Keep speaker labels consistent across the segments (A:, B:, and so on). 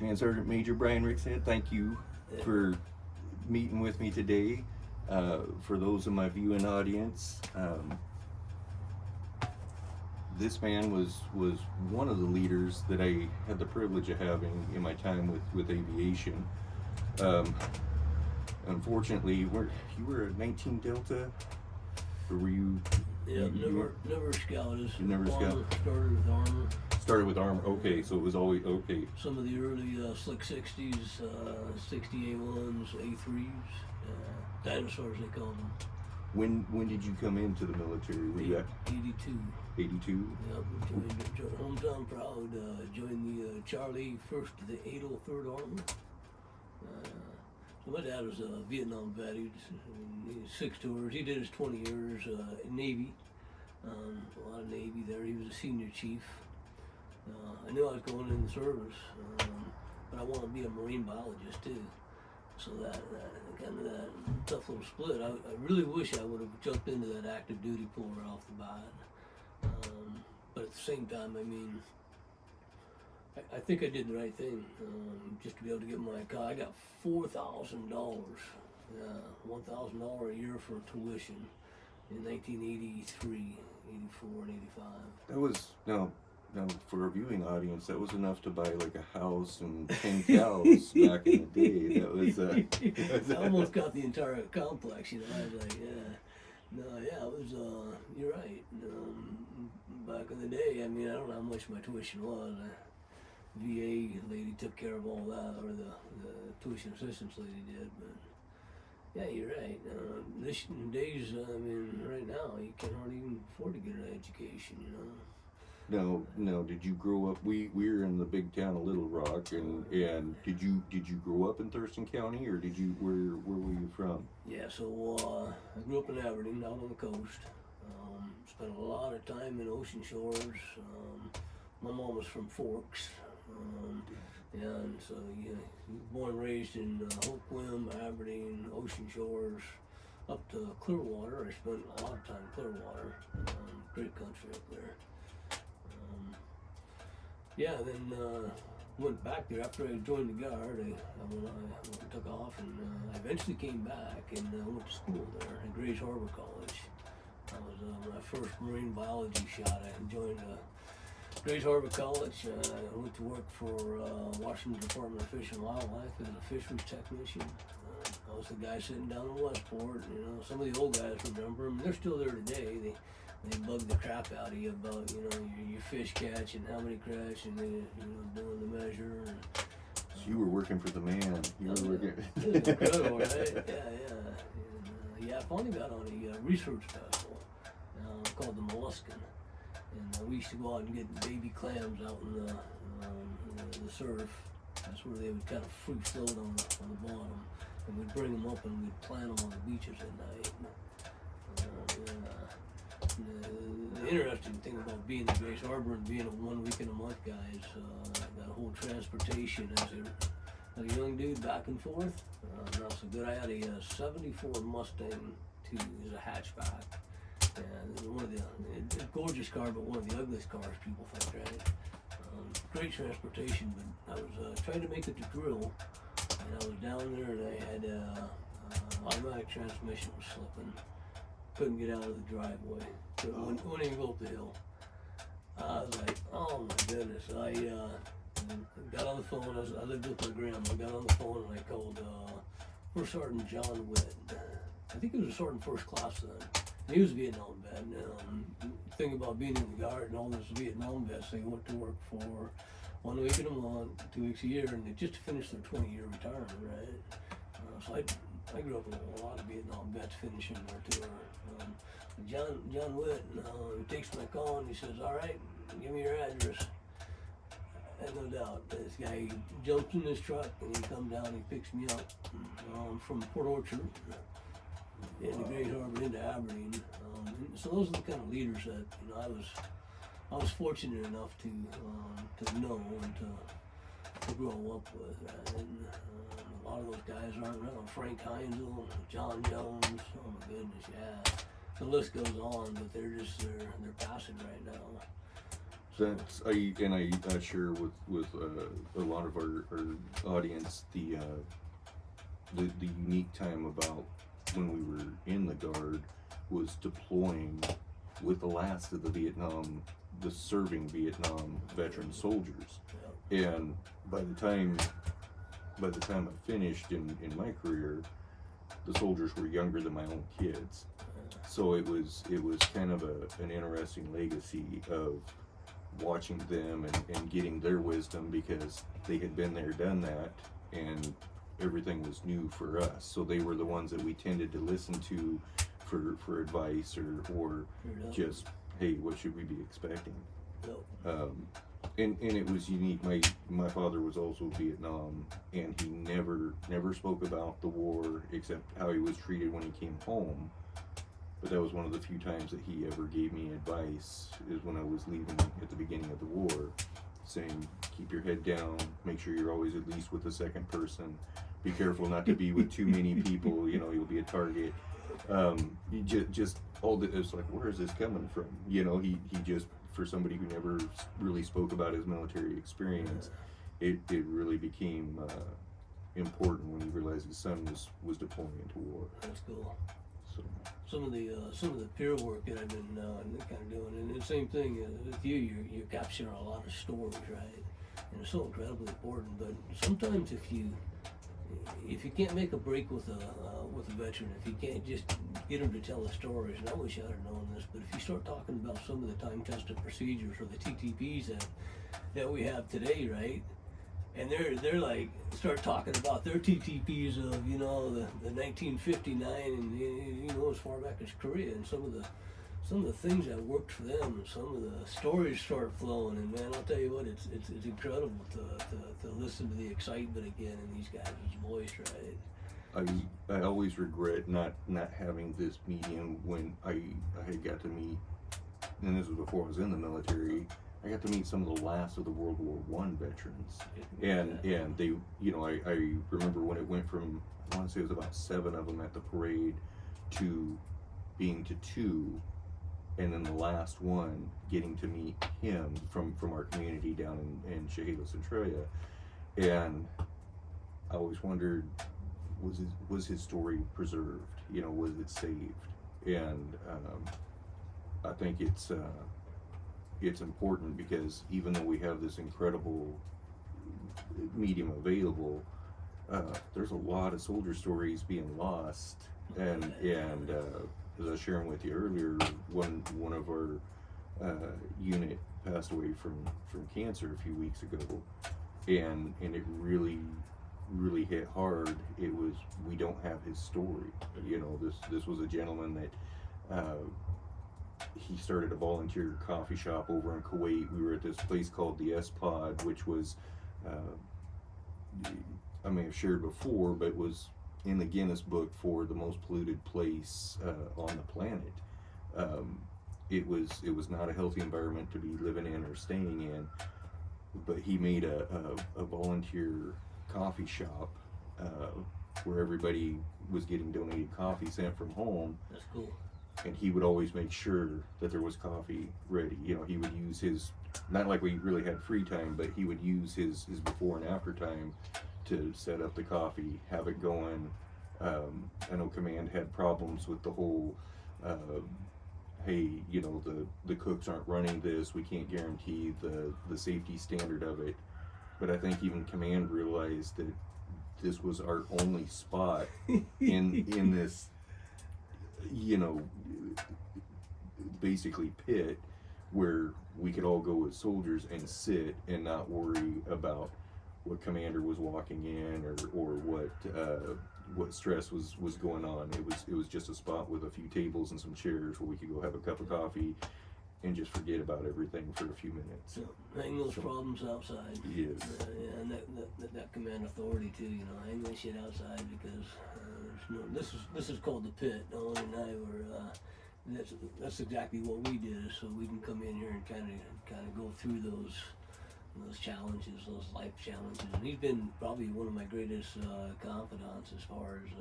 A: Man, Sergeant Major Brian Rikstad, thank you for meeting with me today. For those of my viewing audience, this man was one of the leaders that I had the privilege of having in my time with aviation. Unfortunately, you were a 19 Delta, or were you?
B: Yeah, never scouted.
A: You never scouted.
B: Started with armor.
A: Started with armor. Okay, so it was always okay.
B: Some of the early slick 60s, 60 A1s, A3s, dinosaurs they called them.
A: When did you come into the military? Were you at
B: 82.
A: 82?
B: Yep, joined hometown proud. Joined the Charlie 1st to the 803rd Army. So my dad was a Vietnam vet. He was 6 tours. He did his 20 years in Navy. A lot of Navy there. He was a senior chief. I knew I was going in the service, but I wanted to be a marine biologist too. So that kind of that tough little split. I really wish I would have jumped into that active duty pool right off the bat. But at the same time, I mean, I think I did the right thing. Just to be able to get my car. I got $4,000, $1,000 a year for tuition in 1983, 84, and 85.
A: That was no. Now, for our viewing audience, that was enough to buy like a house and 10 cows back in the day. That was.
B: I almost got the entire complex. You know, I was like, it was. You're right. Back in the day, I mean, I don't know how much my tuition was. VA lady took care of all that, or the tuition assistance lady did. But yeah, you're right. This days, I mean, right now, you can't hardly even afford to get an education. You know.
A: No. Did you grow up? We were in the big town of Little Rock, and did you grow up in Thurston County, or did you where were you from?
B: Yeah, so I grew up in Aberdeen, out on the coast. Spent a lot of time in Ocean Shores. My mom was from Forks, and so born and raised in Hoquiam, Aberdeen, Ocean Shores, up to Clearwater. I spent a lot of time in Clearwater. Great country up there. Then went back there after I joined the Guard. I took off, and I eventually came back and went to school there at Grays Harbor College. That was my first marine biology shot. I joined Grays Harbor College. I went to work for Washington Department of Fish and Wildlife as a fisheries technician. I was the guy sitting down in Westport. You know, some of the old guys remember them. They're still there today. They bug the crap out of you about, you know, your fish catch and how many catch, and they, doing the measure. And,
A: so you were working for the man. You were working.
B: It was incredible, right? Yeah. I finally got on a research vessel called the Molluscan, and we used to go out and get baby clams out in the surf. That's where they would kind of free float on the bottom, and we'd bring them up and we'd plant them on the beaches at night. The interesting thing about being in Grays Harbor and being a 1 week in a month guy is that whole transportation as a young dude back and forth. Not so good. I had a 74 Mustang II as a hatchback. And one of the gorgeous car, but one of the ugliest cars people think, right? Great transportation, but I was trying to make it to drill, and I was down there and I had automatic transmission was slipping. Couldn't get out of the driveway. Wouldn't even go up the hill. I was like, oh my goodness. I got on the phone. I lived with my grandma. I got on the phone and I called First Sergeant John Witt. I think he was a sergeant first class then. And he was a Vietnam vet. The thing about being in the Guard and all those Vietnam vets, they went to work for 1 week in a month, 2 weeks a year, and they just finished their 20-year retirement, right? So I grew up with a lot of Vietnam vets finishing their tour. John Witt, he takes my call and he says, all right, give me your address. And no doubt, this guy jumps in his truck and he comes down and he picks me up from Port Orchard into Grays Harbor into Aberdeen. So those are the kind of leaders that I was fortunate enough to know and to grow up with. Right? And a lot of those guys aren't around. Frank Heinzel, John Jones. Oh my goodness, yeah. The list goes on, but they're passing right now.
A: That's I share with a lot of our audience the unique time about when we were in the Guard was deploying with the last of the serving Vietnam veteran soldiers, and by the time I finished in my career, the soldiers were younger than my own kids, so it was kind of an interesting legacy of watching them and getting their wisdom, because they had been there, done that, and everything was new for us. So they were the ones that we tended to listen to for advice or just, hey, what should we be expecting? And it was unique. My father was also Vietnam, and he never spoke about the war except how he was treated when he came home. But that was one of the few times that he ever gave me advice, is when I was leaving at the beginning of the war, saying, keep your head down, make sure you're always at least with the second person, be careful not to be with too many people, you'll be a target. He just all the, it's like, where is this coming from? He just, for somebody who never really spoke about his military experience, it really became important when he realized his son was deploying into war.
B: That's cool.
A: So.
B: Some of the peer work that I've been kind of doing, and the same thing with you, you're capturing a lot of stories, right? And it's so incredibly important. But sometimes if you can't make a break with a veteran, if you can't just get them to tell the stories, and I wish I'd have known this, but if you start talking about some of the time-tested procedures or the TTPs that we have today, right? And they're like, start talking about their TTPs of, the 1959 and, as far back as Korea, and some of the things that worked for them, and some of the stories start flowing, and man, I'll tell you what, it's incredible to listen to the excitement again in these guys' voice, right?
A: I always regret not having this medium when I got to meet, and this was before I was in the military, I got to meet some of the last of the World War I veterans, and they, I remember when it went from, I want to say it was about 7 of them at the parade to being to 2, and then the last one getting to meet him from our community down in Chehalis and Troya, and I always wondered, was his story preserved? Was it saved? And I think it's important, because even though we have this incredible medium available, there's a lot of soldier stories being lost, and as I was sharing with you earlier, one of our unit passed away from cancer a few weeks ago, and it really hit hard. It was, we don't have his story. This was a gentleman that he started a volunteer coffee shop over in Kuwait. We were at this place called the S-Pod, which was, I may have shared before, but was in the Guinness book for the most polluted place on the planet. It was not a healthy environment to be living in or staying in, but he made a volunteer coffee shop where everybody was getting donated coffee sent from home.
B: That's cool.
A: And he would always make sure that there was coffee ready. He would use his, not like we really had free time, but he would use his before and after time to set up the coffee, have it going. I know command had problems with the whole, hey, the cooks aren't running this, we can't guarantee the safety standard of it. But I think even command realized that this was our only spot in this, basically pit where we could all go as soldiers and sit and not worry about what commander was walking in or what stress was going on. It was just a spot with a few tables and some chairs where we could go have a cup of coffee and just forget about everything for a few minutes.
B: Hang those problems outside.
A: Yes.
B: And that command authority too. Hang that shit outside, because this is called the pit. Owen and I were. That's exactly what we did, so we can come in here and kind of go through those challenges, those life challenges. And he's been probably one of my greatest confidants as far as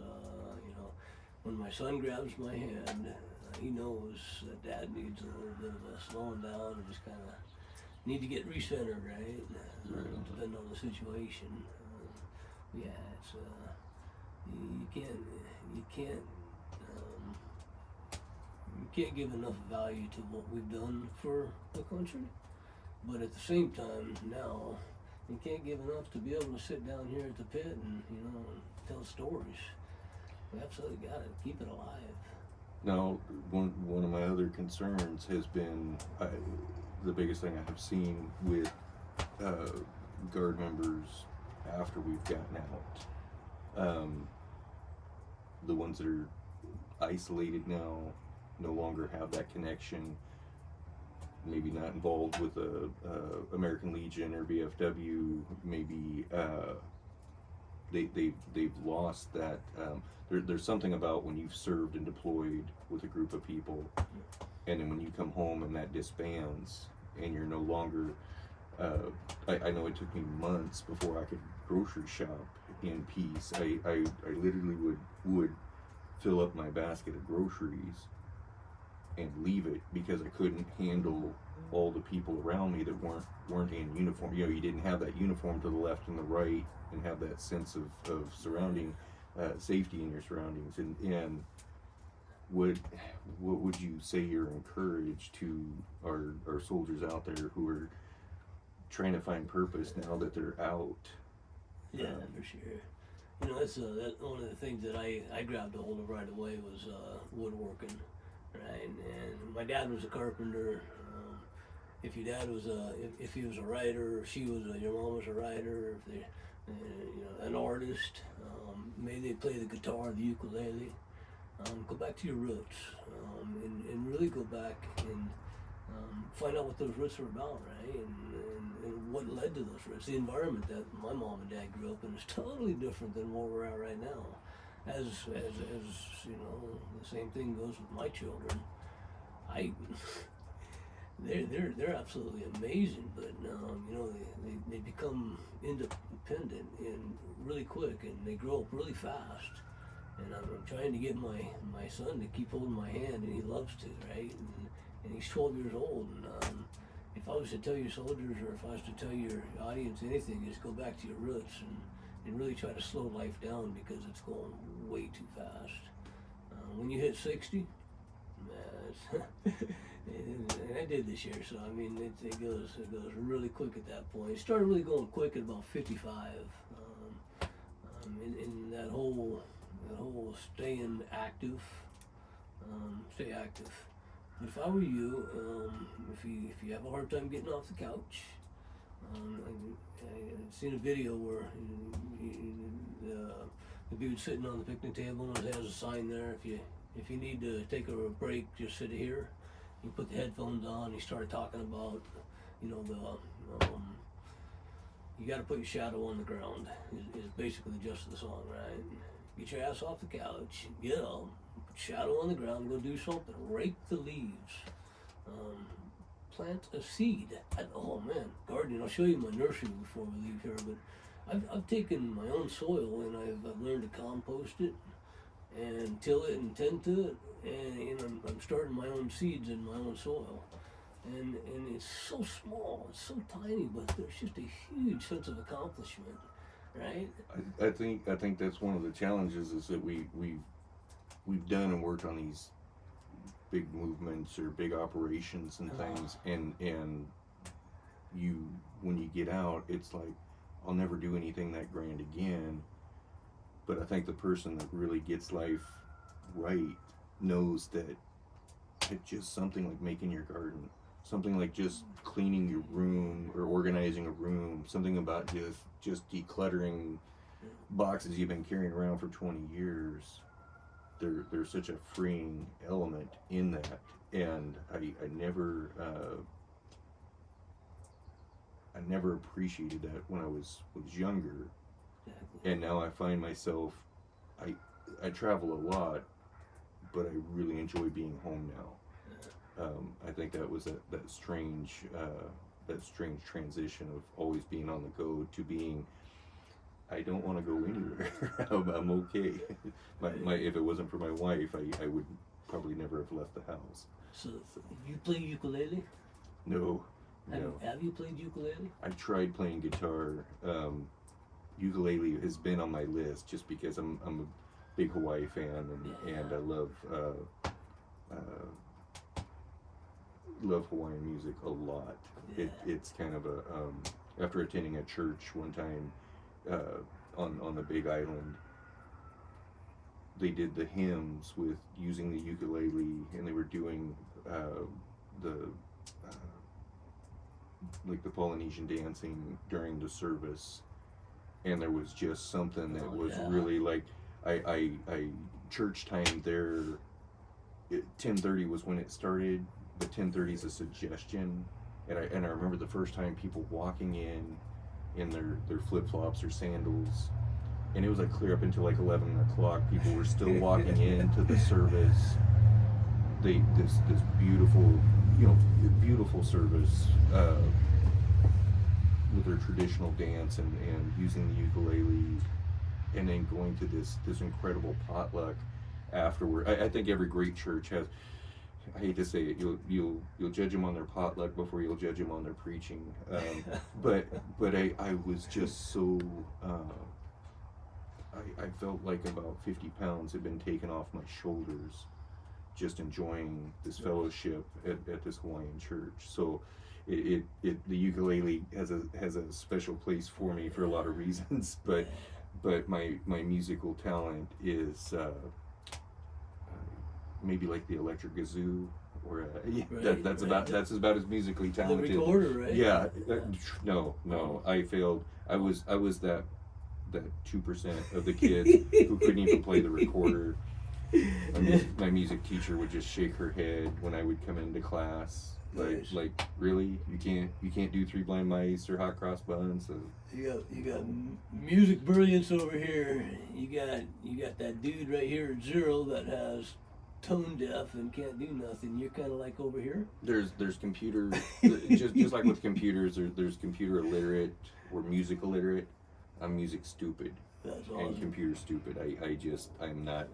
B: when my son grabs my hand, he knows that Dad needs a little bit of a slowing down and just kind of need to get recentered, right?
A: Right.
B: Depending on the situation. Yeah, it's you can't give enough value to what we've done for the country, but at the same time now you can't give enough to be able to sit down here at the pit and and tell stories. We absolutely got to keep it alive.
A: Now, one of my other concerns has been the biggest thing I have seen with guard members after we've gotten out. The ones that are isolated now no longer have that connection. Maybe not involved with American Legion or VFW. Maybe they've lost that. There's something about when you've served and deployed with a group of people, and then when you come home and that disbands, and you're no longer. I know it took me months before I could grocery shop in peace. I literally would fill up my basket of groceries and leave it because I couldn't handle all the people around me that weren't in uniform. You didn't have that uniform to the left and the right, and have that sense of surrounding safety in your surroundings. And what would you say you're encouraged to our soldiers out there who are trying to find purpose now that they're out?
B: Yeah, for sure. That's one of the things that I grabbed a hold of right away was woodworking, right? And my dad was a carpenter. If your dad was if he was a writer, or your mom was a writer, if they, an artist, maybe they play the guitar, the ukulele. Go back to your roots, and really go back and find out what those roots are about, right? And what led to those roots. The environment that my mom and dad grew up in is totally different than where we're at right now. As the same thing goes with my children. They're absolutely amazing, but they become independent and really quick, and they grow up really fast. And I'm trying to get my son to keep holding my hand, and he loves to, right? And he's 12 years old. And if I was to tell your soldiers, or if I was to tell your audience anything, is go back to your roots and really try to slow life down, because it's going way too fast. When you hit 60, and I did this year, so I mean it goes really quick at that point. It started really going quick at about 55. In that whole staying active, stay active. If I were you, if you have a hard time getting off the couch, I've seen a video where the dude's sitting on the picnic table and it has a sign there. If you need to take a break, just sit here. You put the headphones on. He started talking about, you got to put your shadow on the ground. Is basically the gist of the song, right? Get your ass off the couch, get up, put shadow on the ground, go do something, rake the leaves, plant a seed. Oh man, gardening. I'll show you my nursery before we leave here, but I've taken my own soil and I've learned to compost it and till it and tend to it, and I'm starting my own seeds in my own soil. And it's so small, it's so tiny, but there's just a huge sense of accomplishment, right?
A: I think that's one of the challenges, is that we've done and worked on these big movements or big operations and things, and you, when you get out, it's like, I'll never do anything that grand again. But I think the person that really gets life right knows that it's just something like making your garden, something like just cleaning your room or organizing a room, something about just decluttering boxes you've been carrying around for 20 years. There's such a freeing element in that, and I never appreciated that when I was younger. Exactly. And now I find myself, I travel a lot, but I really enjoy being home now. I think that was that strange transition of always being on the go to being, I don't want to go anywhere. I'm okay. If it wasn't for my wife, I would probably never have left the house.
B: So you play ukulele?
A: No,
B: Have you played ukulele?
A: I tried playing guitar. Ukulele has been on my list just because I'm a big Hawaii fan, and I love Hawaiian music a lot.
B: Yeah.
A: It's kind of a after attending a church one time on the Big Island, they did the hymns with using the ukulele, and they were doing the like the Polynesian dancing during the service, and there was just something that was really like I church time there. 10:30 was when it started, but 10:30 is a suggestion, and I remember the first time people walking in their flip flops or sandals, and it was like clear up until like 11 o'clock. People were still walking into the service. This beautiful, beautiful service with their traditional dance and using the ukulele, and then going to this incredible potluck afterward. I think every great church has. I hate to say it, you'll judge them on their potluck before you'll judge them on their preaching. But I was just so. I felt like about 50 pounds had been taken off my shoulders, just enjoying this fellowship at this Hawaiian church. So the ukulele has a special place for me for a lot of reasons, but my musical talent is maybe like the electric kazoo, or that's about as musically talented.
B: The recorder, right?
A: Yeah, no, I failed. I was that 2% of the kids who couldn't even play the recorder. My music teacher would just shake her head when I would come into class. Like really, you can't do Three Blind Mice or Hot Cross Buns. So.
B: You got music brilliance over here. You got that dude right here at 0 that has tone deaf and can't do nothing. You're kind of like over here.
A: There's computer just like with computers. There's computer illiterate or music illiterate. I'm music stupid.
B: That's awesome.
A: And computer stupid. I'm not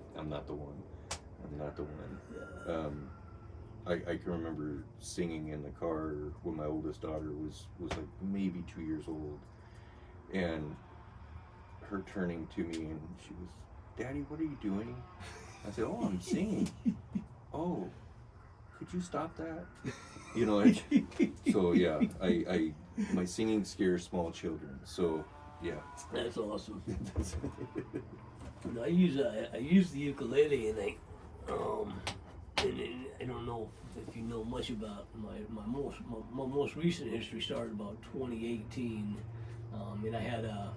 A: the one. I'm not the one.
B: Yeah.
A: I can remember singing in the car when my oldest daughter was like maybe 2 years old, and her turning to me and she was, "Daddy, what are you doing?" I said, "Oh, I'm singing." "Oh, could you stop that?" So yeah, I my singing scares small children. So yeah.
B: That's awesome. I use the ukulele, and I don't know if you know much about my most recent history. Started about 2018, and I had a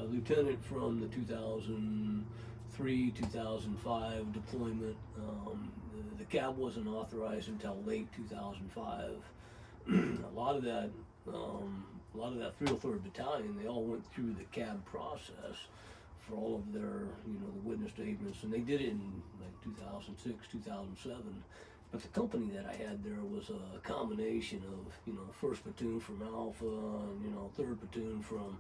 B: lieutenant from the 2003 2005 deployment. The cab wasn't authorized until late 2005. A lot of that 303rd Battalion, they all went through the cab process for all of their, the witness statements, and they did it in like 2006, 2007. But the company that I had there was a combination of, 1st platoon from Alpha, and 3rd platoon from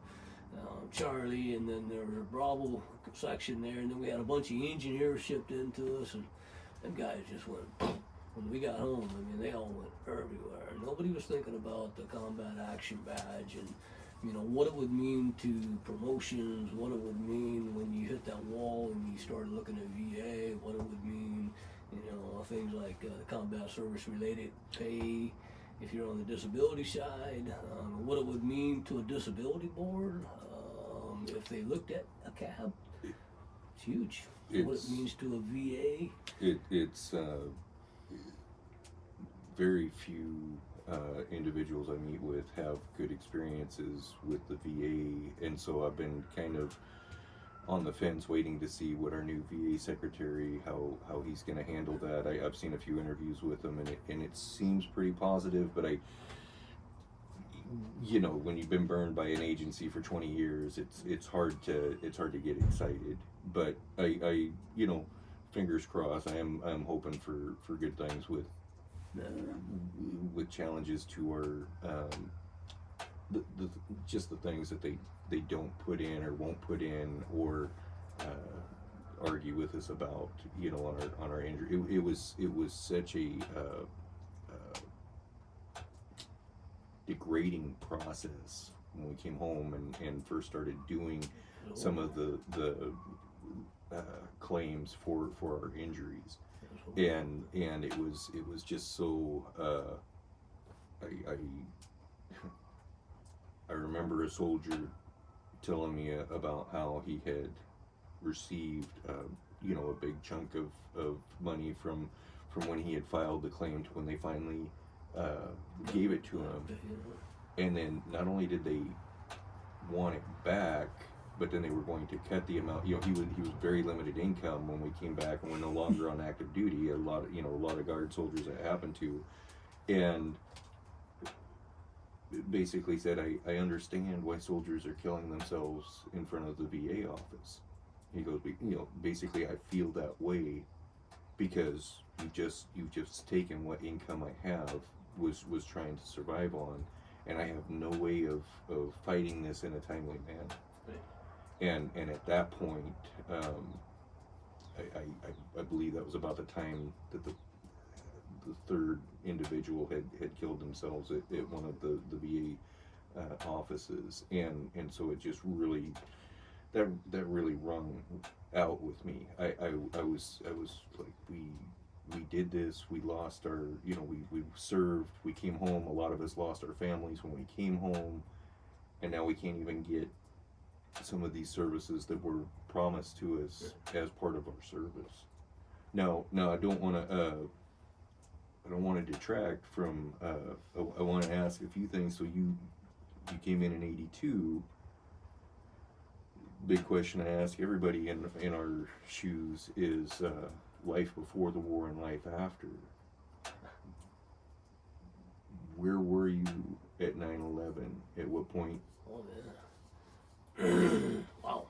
B: Charlie, and then there was a Bravo section there, and then we had a bunch of engineers shipped into us, and them guys just went. When we got home, they all went everywhere. Nobody was thinking about the combat action badge and, what it would mean to promotions, what it would mean when you hit that wall and you started looking at VA, what it would mean, things like combat service related pay if you're on the disability side, what it would mean to a disability board, if they looked at a cab. It's huge. What it means to a VA.
A: It's very few individuals I meet with have good experiences with the VA, and so I've been kind of on the fence waiting to see what our new VA secretary, how he's going to handle that. I've seen a few interviews with him, and it seems pretty positive, but when you've been burned by an agency for 20 years, it's hard to get excited. But I fingers crossed. I'm hoping for good things with challenges to our just the things that they don't put in or won't put in or argue with us about on our injury. It was such a degrading process when we came home and first started doing some of the claims for our injuries, and it was just so I I remember a soldier telling me about how he had received a big chunk of money from when he had filed the claim to when they finally gave it to him, and then not only did they want it back, but then they were going to cut the amount. He was very limited income when we came back, and we're no longer on active duty. A lot of guard soldiers that happened to, and basically said, I understand why soldiers are killing themselves in front of the VA office. He goes, basically I feel that way because you've just taken what income I have was trying to survive on, and I have no way of fighting this in a timely manner. Right. And at that point, I believe that was about the time that the third individual had killed themselves at one of the VA offices, and so it just really that really rung out with me. I was like, we did this, we lost our, we served, we came home, a lot of us lost our families when we came home, and now we can't even get some of these services that were promised to us as part of our service. Now I don't want to detract from. I want to ask a few things. So you came in '82. Big question I ask everybody in our shoes is life before the war and life after. Where were you at 9/11? At what point?
B: Oh yeah. Wow.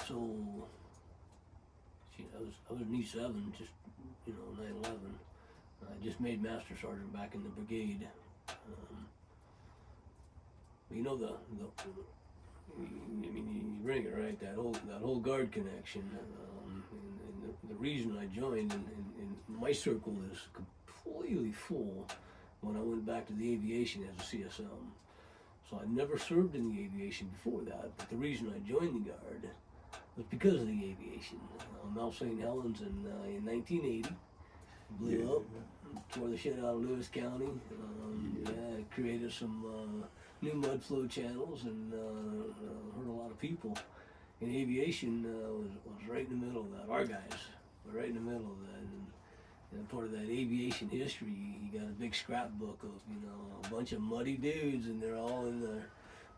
B: So, I was in E7, just 9/11. I just made master sergeant back in the brigade. You bring it right. That whole guard connection, and the reason I joined, and my circle is completely full when I went back to the aviation as a CSM. So I never served in the aviation before that, but the reason I joined the guard was because of the aviation. Mount St. Helens in 1980 blew up, tore the shit out of Lewis County. Created some new mud flow channels and hurt a lot of people. And aviation was right in the middle of that. Our guys were right in the middle of that. And part of that aviation history, you got a big scrapbook of a bunch of muddy dudes, and they're all in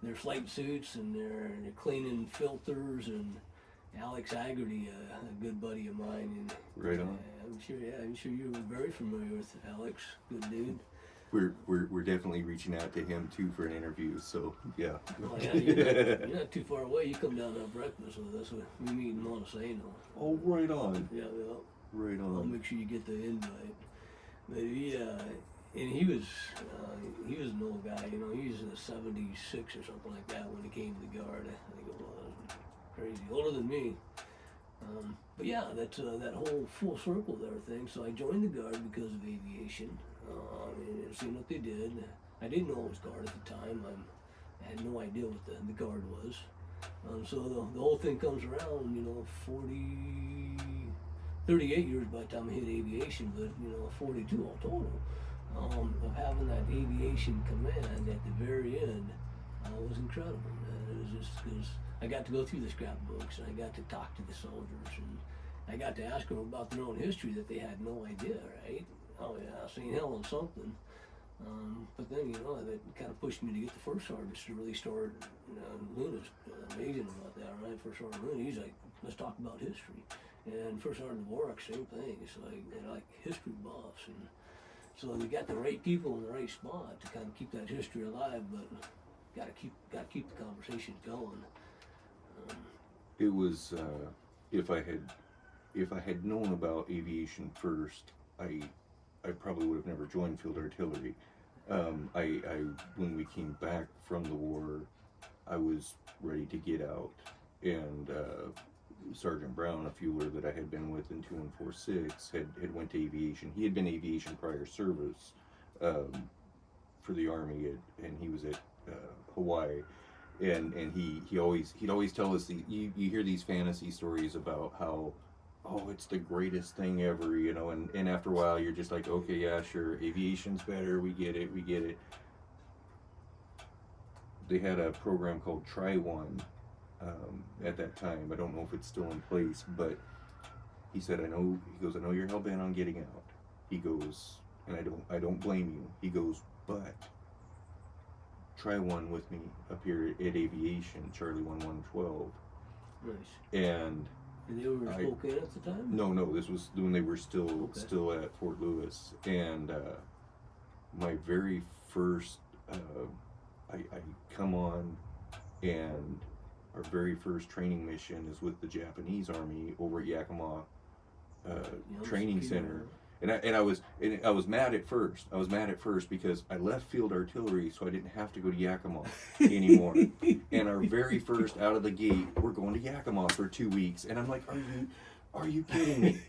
B: their flight suits, and they're cleaning filters. And Alex Haggerty, a good buddy of mine, and
A: right on.
B: I'm sure you're very familiar with Alex. Good dude.
A: We're definitely reaching out to him too for an interview. So yeah.
B: Oh, yeah, you're not too far away. You come down to have breakfast with us. We meet in Montesano.
A: Oh, right on.
B: Yeah.
A: Right on.
B: I'll make sure you get the invite. But and he was an old guy. He was in the 76 or something like that when he came to the guard. I think it was crazy, older than me. But yeah, that's that whole full circle there thing. So I joined the guard because of aviation. And seeing what they did. I didn't know it was guard at the time. I had no idea what the guard was. So the whole thing comes around, 38 years by the time I hit aviation, but 42 all total. Of having that aviation command at the very end was incredible. It was just because I got to go through the scrapbooks, and I got to talk to the soldiers, and I got to ask them about their own history that they had no idea, right? Oh yeah, St. Helens something. But then, that kind of pushed me to get the first sergeant to really start. Luna's amazing about that, right? First Sergeant Luna, he's like, let's talk about history. And First Sergeant Dvorak, same thing. It's like, they're like history buffs. And so we got the right people in the right spot to kind of keep that history alive, but gotta keep the conversations going.
A: It was, if I had known about aviation first, I probably would have never joined field artillery. When we came back from the war, I was ready to get out, and Sergeant Brown, a fueler that I had been with in 2146, had went to aviation. He had been aviation prior service for the Army, and he was at Hawaii, and he'd always tell us you hear these fantasy stories about how, oh, it's the greatest thing ever, you know, and after a while you're just like, okay, yeah, sure, aviation's better, we get it. They had a program called Try One at that time. I don't know if it's still in place, but he said, I know you're hell bent on getting out. He goes, and I don't blame you. He goes, but try one with me up here at Aviation, Charlie 1112.
B: Nice.
A: And
B: they were in Spokane at the time?
A: No, this was when they were still at Fort Lewis. And my very first, I come on, and our very first training mission is with the Japanese Army over at Yakima Training Center. And I was mad at first. I was mad at first because I left field artillery, so I didn't have to go to Yakima anymore. And our very first out of the gate, we're going to Yakima for 2 weeks, and I'm like, are you kidding me?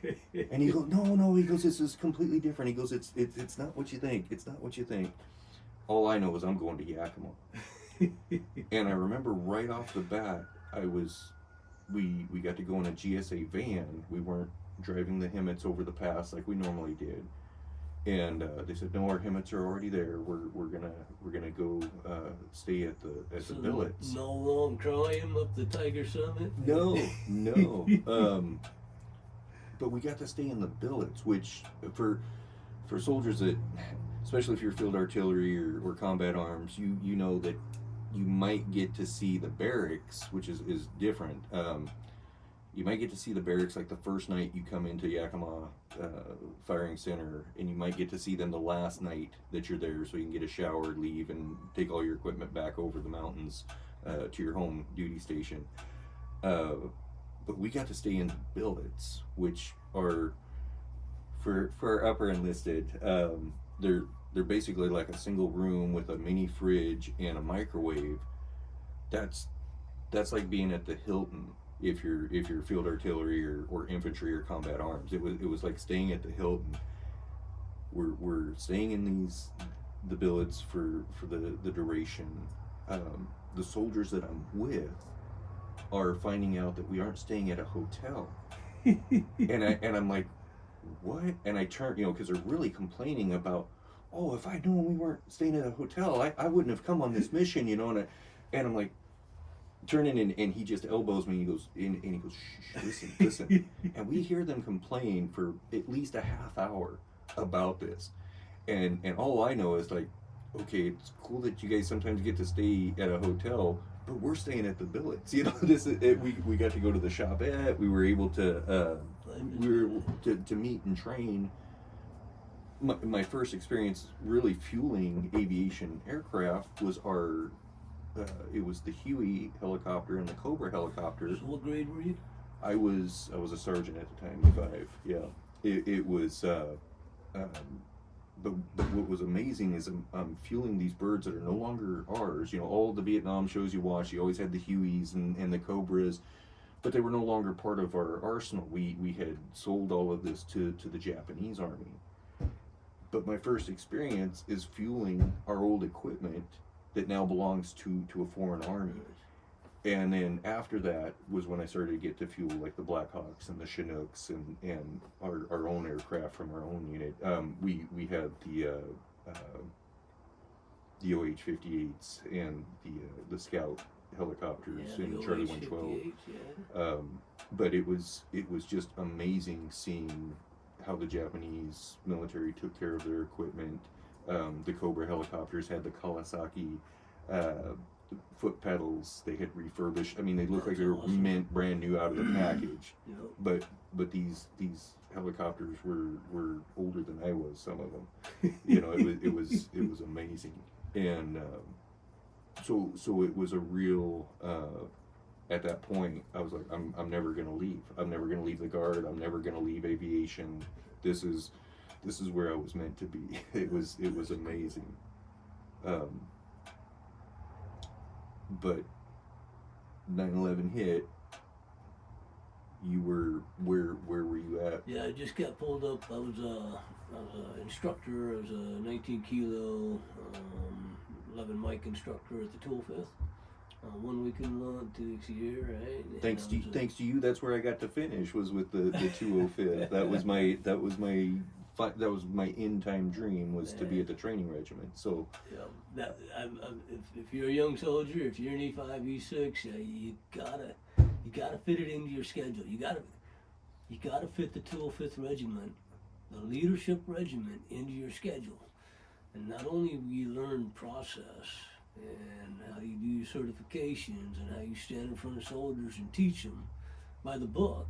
A: And he goes, no. He goes, this is completely different. He goes, it's not what you think. It's not what you think. All I know is I'm going to Yakima. And I remember right off the bat, we got to go in a GSA van. We weren't driving the Himmets over the pass like we normally did, and they said, no, our Himmets are already there. We're gonna go stay at the billets.
B: No long climb up the Tiger Summit.
A: No. But we got to stay in the billets, which for soldiers that, especially if you're field artillery or combat arms, you know that you might get to see the barracks, which is different. You might get to see the barracks like the first night you come into Yakima Firing Center, and you might get to see them the last night that you're there, so you can get a shower, leave, and take all your equipment back over the mountains to your home duty station. But we got to stay in the billets, which are for our upper enlisted. They're basically like a single room with a mini fridge and a microwave. That's like being at the Hilton. If you're field artillery or infantry or combat arms, it was like staying at the Hilton. We're staying in the billets for the duration. The soldiers that I'm with are finding out that we aren't staying at a hotel, and I'm like, what? And I turn, because they're really complaining about, oh, if I'd known we weren't staying at a hotel, I wouldn't have come on this mission, and I'm like, turning and he just elbows me. He goes, shh, listen. And we hear them complain for at least a half hour about this, and all I know is like, okay, it's cool that you guys sometimes get to stay at a hotel, but we're staying at the billets. This is it, we got to go to the shopette. We were able to to meet and train. My first experience really fueling aviation aircraft was it was the Huey helicopter and the Cobra helicopter.
B: So what grade were you?
A: I was a sergeant at the time, 5. Yeah, it was. But what was amazing is I'm fueling these birds that are no longer ours. All the Vietnam shows you watch, you always had the Hueys and the Cobras, but they were no longer part of our arsenal. We had sold all of this to the Japanese Army. But my first experience is fueling our old equipment that now belongs to a foreign army. And then after that was when I started to get to fuel like the Blackhawks and the Chinooks and our own aircraft from our own unit. We had the OH-58s and the Scout helicopters in Charlie 112. But it was just amazing seeing how the Japanese military took care of their equipment. The Cobra helicopters had the Kawasaki foot pedals. They had refurbished. I mean, they looked like they were mint brand new out of the package. But these helicopters were older than I was. Some of them, it was amazing. And so it was a real. At that point, I was like, I'm never gonna leave. I'm never gonna leave the Guard. I'm never gonna leave aviation. This is where I was meant to be. It was amazing. But 9/11 hit. You were where were you at?
B: Yeah, I just got pulled up. I was an instructor. I was a 19 kilo 11 mic instructor at the 205th. 1 week in a month, 2 weeks a year, right? And
A: Thanks to you, that's where I got to finish, was with the 205th. That was my in time dream, was to be at the training regiment. So
B: yeah, if you're a young soldier, if you're an E5, E6, you gotta fit it into your schedule. You gotta fit the 205th regiment, the leadership regiment, into your schedule. And not only will you learn process and how you do your certifications and how you stand in front of soldiers and teach them by the book,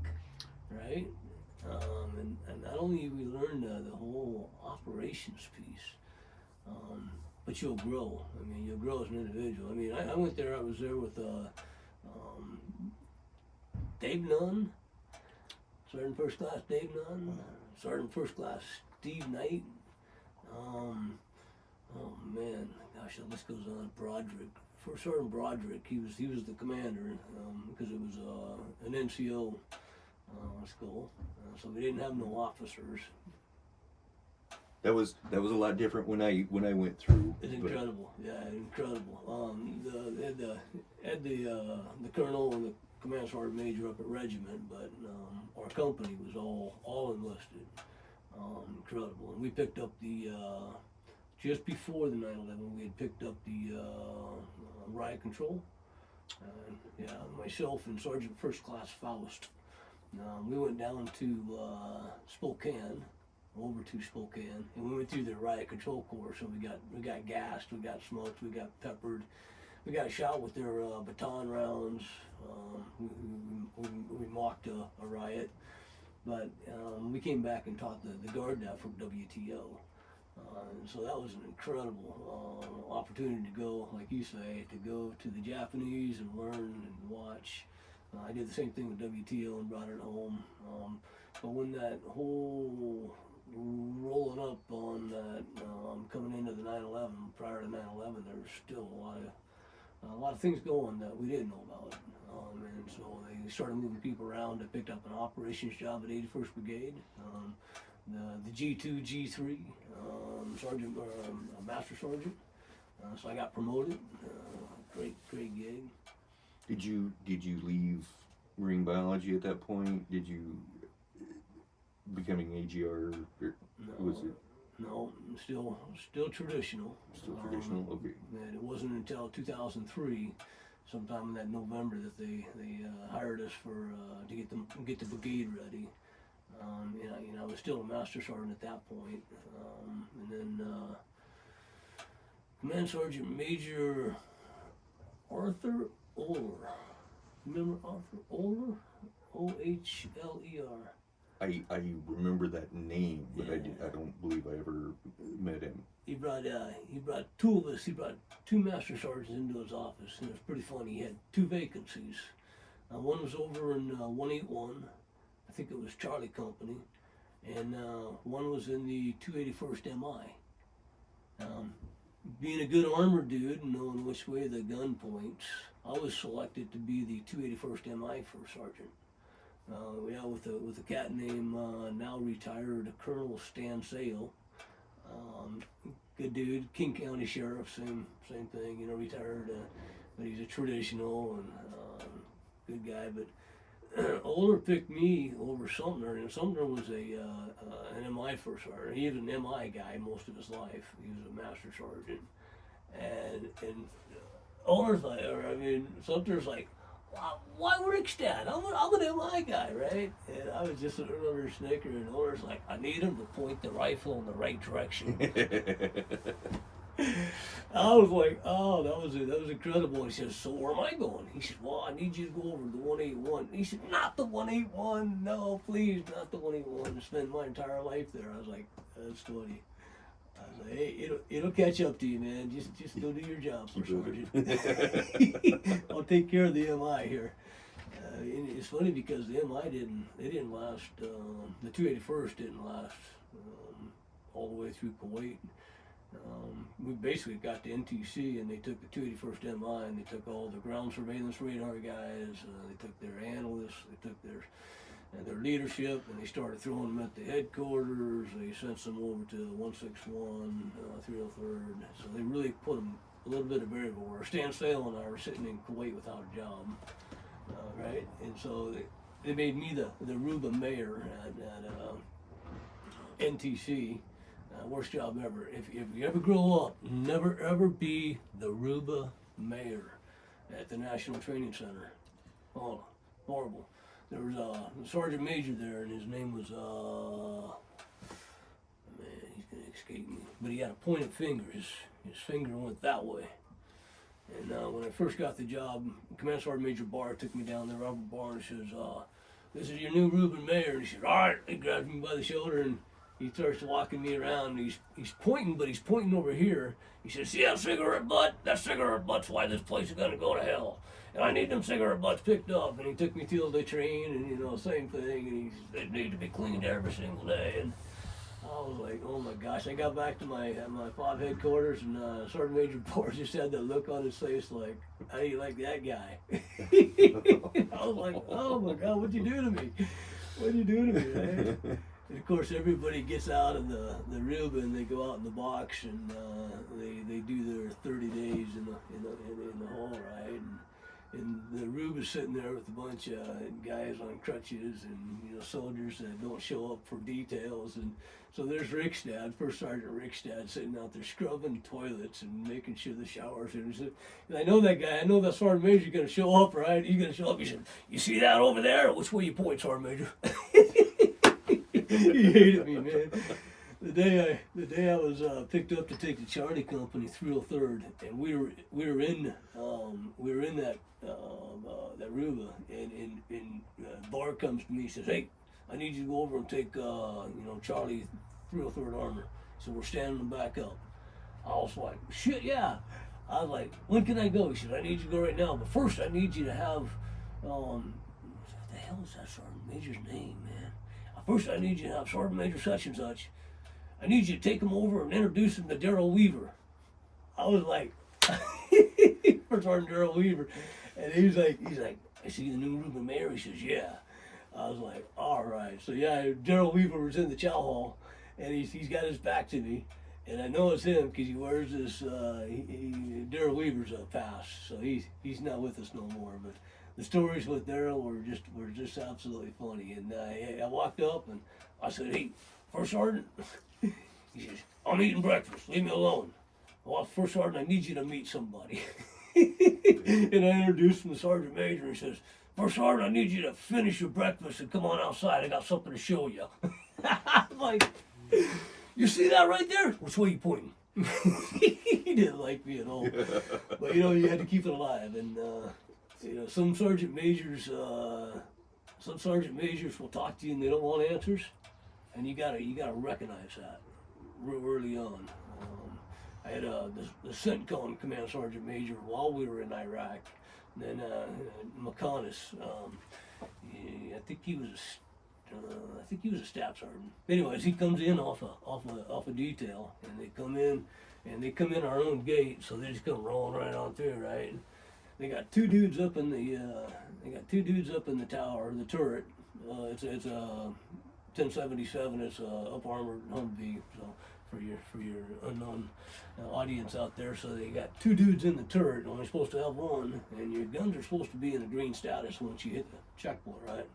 B: right? And not only will you learn the whole operations piece, but you'll grow. I mean, you'll grow as an individual. I mean, I went there, I was there with Dave Nunn, Sergeant First Class Dave Nunn, Sergeant First Class Steve Knight, oh man, gosh, the list goes on. Broderick, First Sergeant Broderick, he was the commander, because it was an NCO school, so we didn't have no officers.
A: that was a lot different when I went through.
B: It's incredible, yeah, incredible. Had the colonel and the command sergeant major up at regiment, but our company was all enlisted. Incredible, and we picked up the. Just before the 9/11, we had picked up the riot control. Myself and Sergeant First Class Faust, we went down to Spokane, over to Spokane, and we went through the riot control course. And we got gassed, we got smoked, we got peppered, we got shot with their baton rounds. We mocked a riot, but we came back and taught the guard that from WTO. And so that was an incredible opportunity to go, like you say, to go to the Japanese and learn and watch. I did the same thing with WTO and brought it home. But when that whole rolling up on that, coming into the 9/11, prior to 9/11, there was still a lot of things going that we didn't know about. And so they started moving people around. I picked up an operations job at 81st Brigade. The G2, G3, sergeant, master sergeant. So I got promoted. Great gig.
A: Did you leave marine biology at that point? Did you becoming AGR? Or was it?
B: No, still traditional.
A: Still traditional. Okay.
B: And it wasn't until 2003, sometime in that November, that they hired us to get the brigade ready. I was still a master sergeant at that point, and then Command Sergeant Major Arthur Ohler. Remember Arthur Ohler? Ohler.
A: I remember that name, but
B: Yeah.
A: I don't believe I ever met him.
B: He brought two of us. He brought two master sergeants into his office, and it was pretty funny. He had two vacancies. One was over in 181. I think it was Charlie Company, and one was in the 281st MI. Being a good armored dude and knowing which way the gun points, I was selected to be the 281st MI first sergeant. With a cat named now retired Colonel Stan Sale. Good dude, King County Sheriff, same thing, retired, but he's a traditional and good guy. But Oler picked me over Sumner, and Sumner was an MI first sergeant. He was an MI guy most of his life. He was a master sergeant, and Oler's like, Sumner's like, why Rikstad? I'm an MI guy, right? And I was just another snicker, and Oler's like, I need him to point the rifle in the right direction. I was like, oh, that was incredible. He says, so where am I going? He said, well, I need you to go over to the 181. He said, not the 181. No, please, not the 181. I spent my entire life there. I was like, that's funny. I was like, hey, it'll catch up to you, man. Just go do your job, First Sergeant. I'll take care of the MI here. And it's funny because the MI didn't last. The 281st didn't last all the way through Kuwait. We basically got to NTC, and they took the 281st MI, and they took all the ground surveillance radar guys, they took their analysts, they took their leadership, and they started throwing them at the headquarters. They sent them over to 161, 303rd. So they really put them a little bit of everywhere. Stan Sale and I were sitting in Kuwait without a job, right? And so they made me the Ruba mayor at NTC. Worst job ever. If you ever grow up, never ever be the Ruba mayor at the National Training Center. Oh, horrible. There was a sergeant major there, and his name was man, he's gonna escape me. But he had a pointed finger. His finger went that way. And when I first got the job, Command Sergeant Major Barr took me down there, Robert Barr, and says, "This is your new Reuben mayor." And he said, "All right." He grabs me by the shoulder and he starts walking me around. And he's pointing, but he's pointing over here. He says, "See that cigarette butt? That cigarette butt's why this place is gonna go to hell. And I need them cigarette butts picked up." And he took me to the train, and same thing. And they need to be cleaned every single day. And I was like, oh my gosh. I got back to my 5 headquarters, and Sergeant Major Barr just had that look on his face like, "How do you like that guy?" I was like, oh my God, what'd you do to me? What'd you do to me, right? And of course, everybody gets out of the Ruba and they go out in the box, and they do their 30 days in the hall, right? And the Ruba's sitting there with a bunch of guys on crutches and soldiers that don't show up for details. And so there's Rikstad, First Sergeant Rikstad, sitting out there scrubbing toilets and making sure the showers. And I know that guy. I know that Sergeant Major's going to show up, right? He's going to show up. He said, "You see that over there? Which way you point, Sergeant Major?" He hated me, man. The day I was picked up to take the Charlie Company 303rd, and we were in that Ruba, and Barr comes to me and says, "Hey, I need you to go over and take Charlie 303rd Armor." So we're standing them back up. I was like, "Shit, yeah." I was like, "When can I go?" He said, "I need you to go right now, but first I need you to have what the hell is that Sergeant Major's name, man? First I need you to have Sergeant Major such and such. I need you to take him over and introduce him to Darrell Weaver." I was like, for Sergeant Darrell Weaver. And he's like, "I see the new Reuben mayor." He says, "Yeah." I was like, all right. So yeah, Darrell Weaver was in the chow hall, and he's got his back to me. And I know it's him because he wears this, Darrell Weaver's a pass. So he's not with us no more. But the stories with Darrell were just absolutely funny. And I walked up and I said, "Hey, First Sergeant." He says, "I'm eating breakfast. Leave me alone." "Well, First Sergeant, I need you to meet somebody." And I introduced him to Sergeant Major. And he says, "First Sergeant, I need you to finish your breakfast and come on outside. I got something to show you." I'm like, "You see that right there? Which way you pointing?" He didn't like me at all. But you had to keep it alive. And some sergeant majors will talk to you and they don't want answers, and you gotta recognize that real early on. I had the CENTCOM Command Sergeant Major while we were in Iraq. And then McConis, I think he was a staff sergeant. Anyways, he comes in off a detail, and they come in our own gate, so they just come rolling right on through, right? They got two dudes up in the tower, the turret. It's a 1077. It's a up armored Humvee. So for your unknown audience out there, so they got two dudes in the turret. Only supposed to have one, and your guns are supposed to be in a green status once you hit the checkpoint, right?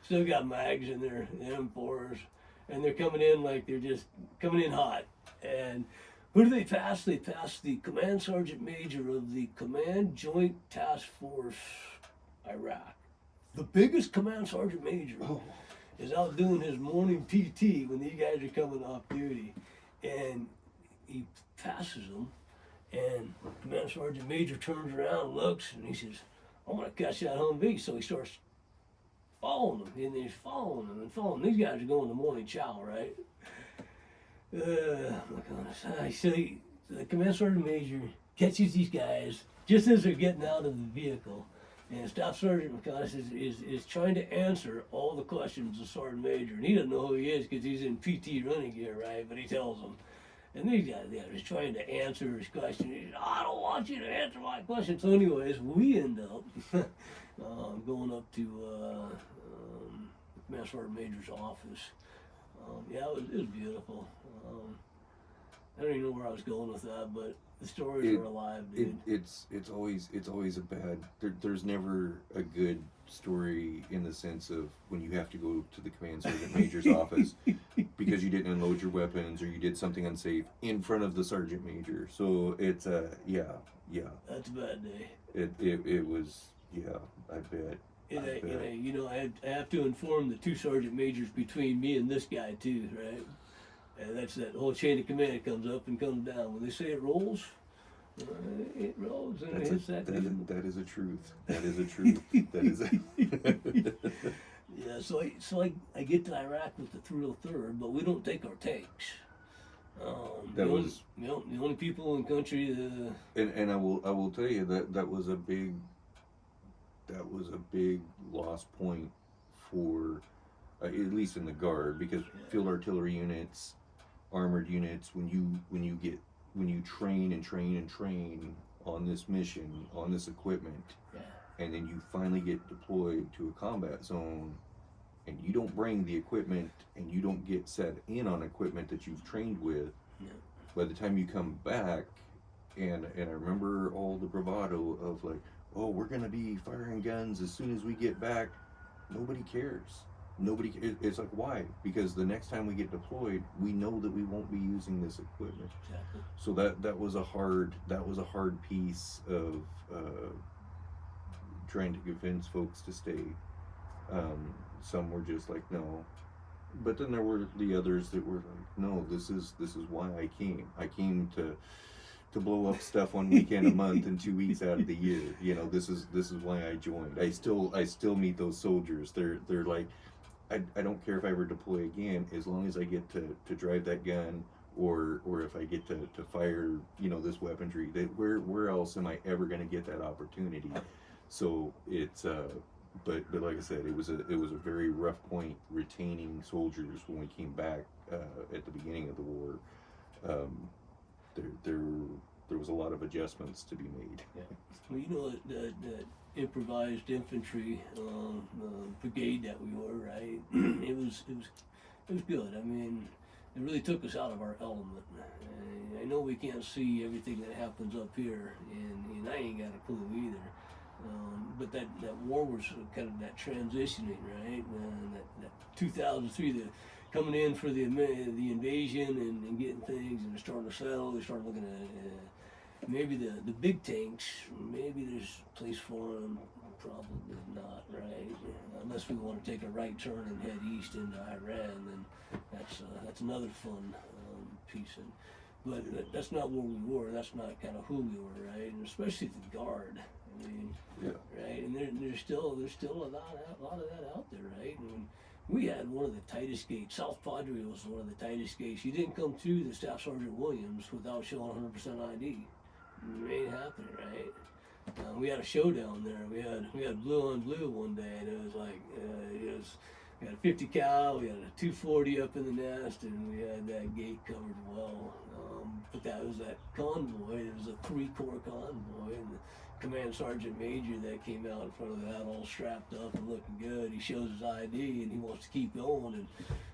B: Still got mags in their M4s, and they're coming in like they're just coming in hot. And who do they pass? They pass the Command Sergeant Major of the Command Joint Task Force Iraq. The biggest Command Sergeant Major is out doing his morning PT when these guys are coming off duty. And he passes them, and Command Sergeant Major turns around, looks, and he says, "I'm going to catch that Humvee." So he starts following them, and he's following them and following them. These guys are going to morning chow, right? My goodness. So the Command Sergeant Major catches these guys just as they're getting out of the vehicle, and Staff Sergeant McConis is trying to answer all the questions of Sergeant Major, and he doesn't know who he is because he's in PT running gear, right? But he tells them. And these guys, they're just trying to answer his question. He said, "I don't want you to answer my question." So anyways, we end up going up to Command Sergeant Major's office. It was beautiful. I don't even know where I was going with that, but the stories are alive, dude.
A: It's always a bad. There's never a good story in the sense of when you have to go to the command sergeant major's office because you didn't unload your weapons or you did something unsafe in front of the sergeant major. So it's yeah.
B: That's a bad day.
A: It was, yeah, I bet.
B: I have to inform the two sergeant majors between me and this guy too, right? And that's that whole chain of command comes up and comes down. When they say it rolls, it rolls, and it hits that.
A: That is a truth. That is a truth. That is a.
B: Yeah, so I get to Iraq with the 303rd, but we don't take our tanks.
A: That was
B: the only people in the country.
A: And I will tell you that was a big lost point for at least in the Guard, because field artillery units, armored units, when you train and train and train on this mission, on this equipment, and then you finally get deployed to a combat zone and you don't bring the equipment and you don't get set in on equipment that you've trained with, by the time you come back, and I remember all the bravado of like, oh, we're gonna be firing guns as soon as we get back. Nobody cares. It's like, why? Because the next time we get deployed, we know that we won't be using this equipment.
B: Exactly.
A: So that was a hard piece of trying to convince folks to stay. Some were just like, no, but then there were the others that were like, no, this is why I came. I came to blow up stuff 1 weekend a month and 2 weeks out of the year. You know, this is why I joined. I still meet those soldiers. They're like, I don't care if I ever deploy again, as long as I get to drive that gun, or if I get to fire, you know, this weaponry. Where else am I ever going to get that opportunity? So it's but like I said, it was a very rough point retaining soldiers when we came back at the beginning of the war. There was a lot of adjustments to be made.
B: Yeah. Well, you know that improvised infantry brigade that we were, right? it was good. I mean, it really took us out of our element. I know we can't see everything that happens up here, and I ain't got a clue either. But that war was kind of that transitioning, right? That 2003, coming in for the invasion and getting things, and they're starting to settle. They started looking at maybe the big tanks. Maybe there's a place for them. Probably not, right? Unless we want to take a right turn and head east into Iran, then that's another fun piece. But that's not where we were. That's not kind of who we were, right? And especially the Guard. I mean, right? And there's still a lot of that out there, right? And we had one of the tightest gates. South Padre was one of the tightest gates. You didn't come through the Staff Sergeant Williams without showing 100% ID. It ain't happening, right? We had a showdown there. We had blue on blue one day, and it was like we had a 50 cal, we had a 240 up in the nest, and we had that gate covered well. But that was that convoy. It was a 3-corps convoy, and the command sergeant major that came out in front of that all strapped up and looking good. He shows his ID and he wants to keep going, and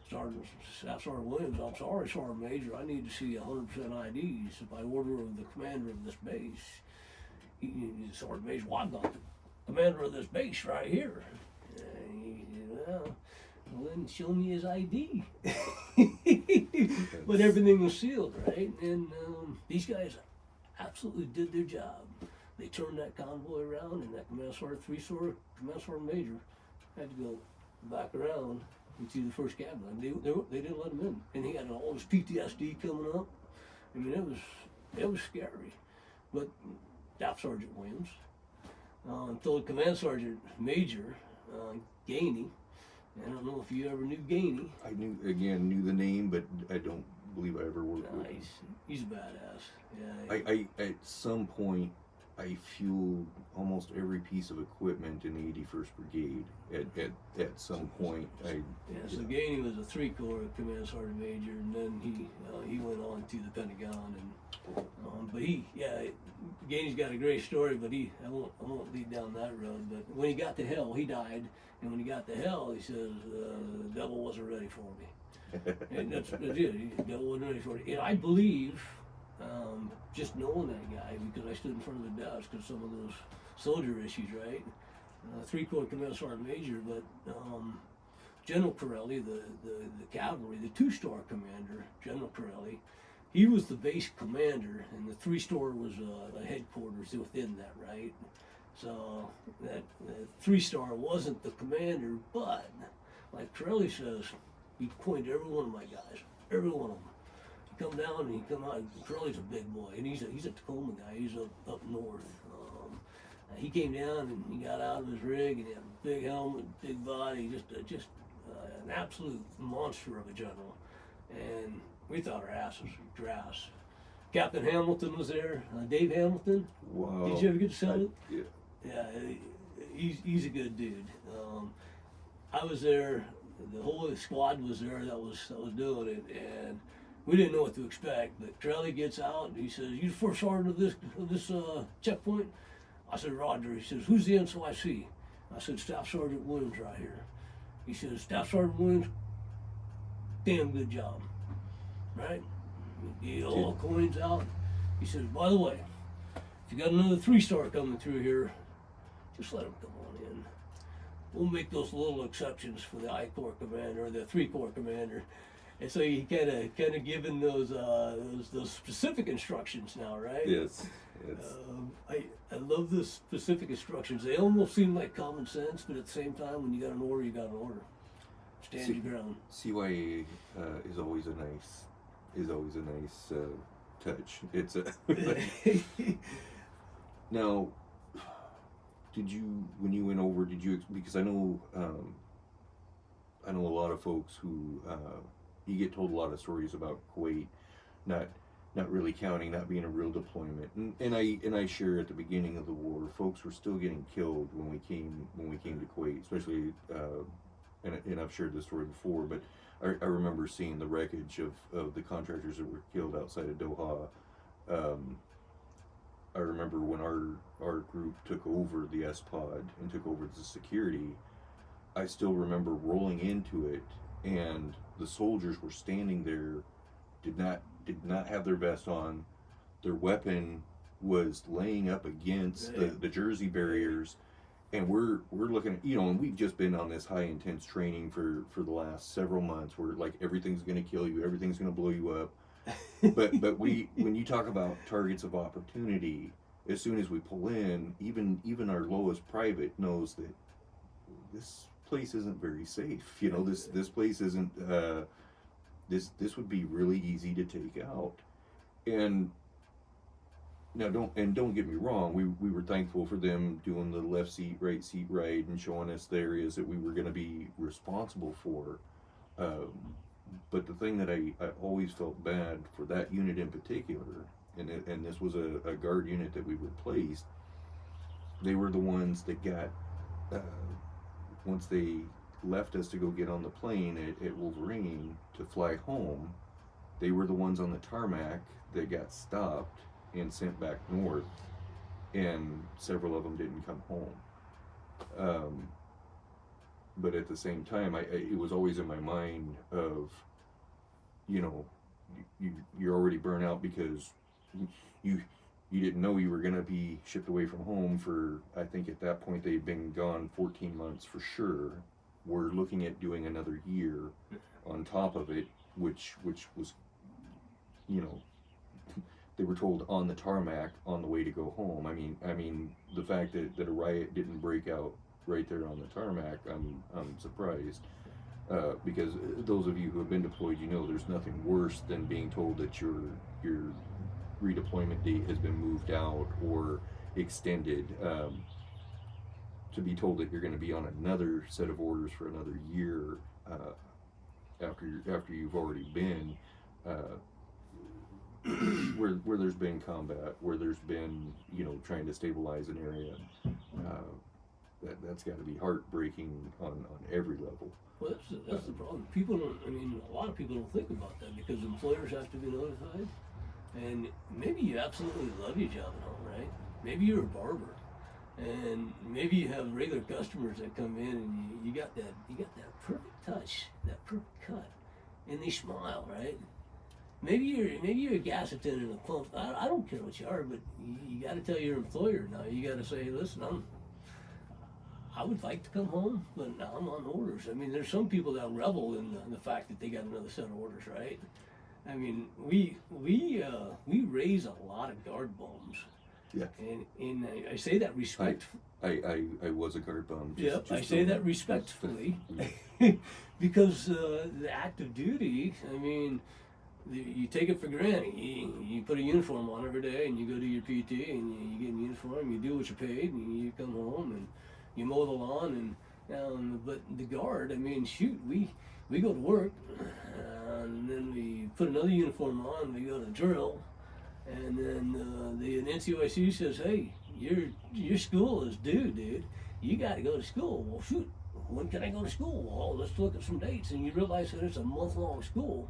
B: Staff Sergeant Williams, I'm sorry, Sergeant Major, I need to see 100% IDs by order of the commander of this base. Sergeant Major, well, I've got the commander of this base right here. He said, well, then show me his ID. But everything was sealed, right? And these guys absolutely did their job. They turned that convoy around, and that command sergeant, command sergeant major had to go back around and see the first cabin. They didn't let him in, and he had all this PTSD coming up. I mean, it was scary. But Staff Sergeant Williams told Command Sergeant Major Gainey. I don't know if you ever knew Gainey.
A: I knew the name, but I don't believe I ever worked with him.
B: He's a badass. Yeah.
A: I at some point, I fueled almost every piece of equipment in the 81st Brigade. At some point,
B: So Gainey was a 3-corps command sergeant major, and then he went on to the Pentagon, and but Gainey's got a great story, but I won't lead down that road. But when he got to hell, he died, and when he got to hell, he says the devil wasn't ready for me. And that's it. You wasn't ready for it. And I believe, just knowing that guy, because I stood in front of the desk of some of those soldier issues, right? 3-Corps Command Sergeant Major, but General Corelli, the cavalry, the 2-star commander, General Corelli, he was the base commander, and the 3-star was a headquarters within that, right? So that 3-star wasn't the commander, but like Corelli says, he coined every one of my guys, every one of them. He come down and he come out. Corelli's a big boy, and he's a Tacoma guy. He's up north. He came down and he got out of his rig, and he had a big helmet, big body, just an absolute monster of a general. And we thought our asses were grass. Captain Hamilton was there, Dave Hamilton.
A: Wow.
B: Did you ever get to sell it?
A: Yeah.
B: Yeah, he's a good dude. I was there. The whole squad was there that was doing it, and we didn't know what to expect. But Corelli gets out and he says, "You the first sergeant of this checkpoint?" I said, "Roger." He says, "Who's the NCOIC?" I said, "Staff Sergeant Williams right here." He says, "Staff Sergeant Williams, damn good job." Right? He all coins out. He says, "By the way, if you got another 3-star coming through here, just let him come on in. We'll make those little exceptions for the I-Corps commander or the 3-Corps commander." And so he kind of given those specific instructions now, right?
A: Yes.
B: I love the specific instructions. They almost seem like common sense, but at the same time, when you got an order, you got an order. Stand your ground.
A: CYA is always a nice touch. It's a now. Did you, when you went over? Did you, because I know a lot of folks who you get told a lot of stories about Kuwait, not really counting, not being a real deployment, and I share at the beginning of the war, folks were still getting killed when we came to Kuwait, especially. And I've shared this story before, but I remember seeing the wreckage of the contractors that were killed outside of Doha. I remember when our group took over the S-Pod and took over the security, I still remember rolling into it, and the soldiers were standing there, did not have their vest on, their weapon was laying up against the Jersey barriers. And we're looking at, and we've just been on this high intense training for the last several months where like everything's going to kill you, everything's going to blow you up. but when you talk about targets of opportunity, as soon as we pull in, even our lowest private knows that this place isn't very safe. This place isn't this would be really easy to take out. And now, don't get me wrong. We were thankful for them doing the left seat, right, and showing us the areas that we were going to be responsible for. But the thing that I always felt bad for that unit in particular, and this was a guard unit that we replaced. They were the ones that got once they left us to go get on the plane at Wolverine to fly home. They were the ones on the tarmac that got stopped and sent back north, and several of them didn't come home. But at the same time, it was always in my mind of, you're already burnt out because you didn't know you were going to be shipped away from home for, I think at that point they'd been gone 14 months for sure. We're looking at doing another year on top of it, which was, they were told on the tarmac on the way to go home. I mean, the fact that a riot didn't break out right there on the tarmac, I'm surprised. Because those of you who have been deployed, there's nothing worse than being told that your redeployment date has been moved out or extended. To be told that you're going to be on another set of orders for another year after you've already been. Where there's been combat, where there's been, trying to stabilize an area, that's got to be heartbreaking on every level.
B: Well, that's the problem. A lot of people don't think about that because employers have to be notified. And maybe you absolutely love your job at home, right? Maybe you're a barber, and maybe you have regular customers that come in, and you got that perfect touch, that perfect cut. and they smile, right? Maybe you're a gas attendant at a pump. I don't care what you are, but you got to tell your employer now. You got to say, listen, I would like to come home, but now I'm on orders. I mean, there's some people that revel in the fact that they got another set of orders, right? I mean, we raise a lot of guard bums.
A: Yeah.
B: And I say that respectfully.
A: I was a guard bum.
B: I say that respectfully because the active duty, I mean, you take it for granted. You put a uniform on every day and you go to your PT and you get in uniform, you do what you're paid, and you come home and you mow the lawn. But the guard, I mean, shoot, we go to work and then we put another uniform on, we go to drill. And then the NCOIC says, hey, your school is due, dude. You got to go to school. Well, shoot, when can I go to school? Well, let's look at some dates. And you realize that it's a month-long school.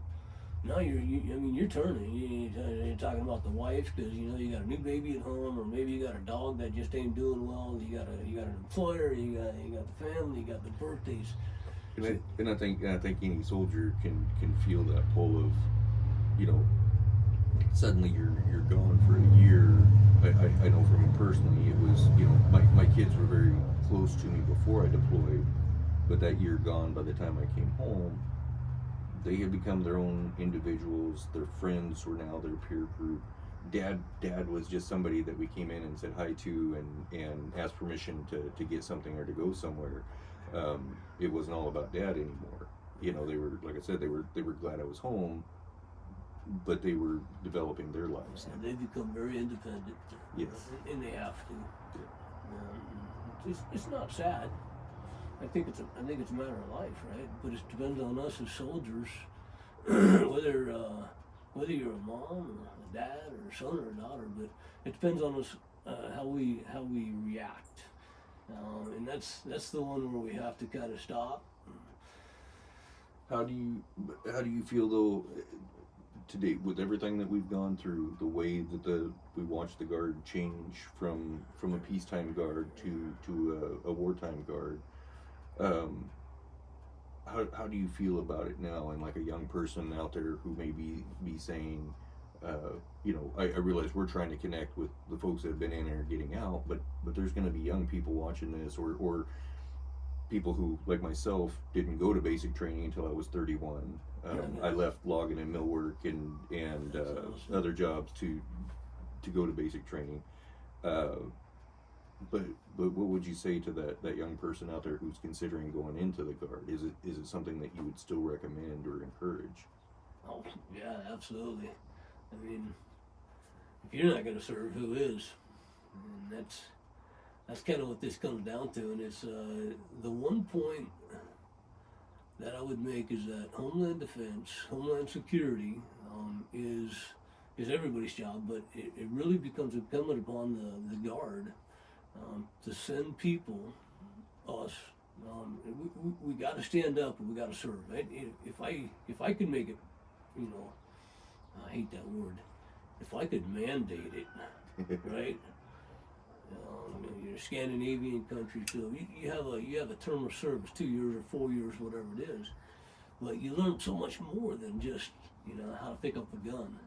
B: Now you're turning. You're talking about the wife because you got a new baby at home, or maybe you got a dog that just ain't doing well. You got an employer. You got the family. You got the birthdays.
A: And I think any soldier can feel that pull of, suddenly you're gone for a year. I know for me personally, it was, my kids were very close to me before I deployed, but that year gone, by the time I came home, they had become their own individuals. Their friends were now their peer group. Dad was just somebody that we came in and said hi to and asked permission to get something or to go somewhere. It wasn't all about dad anymore. They were, like I said, they were glad I was home, but they were developing their lives.
B: And they become very independent.
A: Yes.
B: And they have to.
A: Yeah.
B: It's not sad. I think it's a matter of life, right? But it depends on us as soldiers, whether you're a mom, or a dad, or a son, or a daughter. But it depends on us how we react, and that's the one where we have to kind of stop.
A: How do you feel though? Today, with everything that we've gone through, the way that we watched the guard change from a peacetime guard to a wartime guard, how do you feel about it now? And like a young person out there who may be saying, I realize we're trying to connect with the folks that have been in and are getting out, but there's going to be young people watching this, or people who, like myself, didn't go to basic training until I was 31. I left logging and mill work and other jobs to go to basic training. But what would you say to that young person out there who's considering going into the guard? Is it something that you would still recommend or encourage?
B: Oh yeah, absolutely. I mean, if you're not going to serve, who is? And that's kind of what this comes down to. And it's the one point that I would make is that Homeland Defense, Homeland Security is everybody's job, but it really becomes incumbent upon the guard to send people, us. We got to stand up and we got to serve. Right? If I could make it, I hate that word. If I could mandate it, right? You're a Scandinavian country, so you have a term of service, 2 years or 4 years, whatever it is. But you learn so much more than just how to pick up a gun.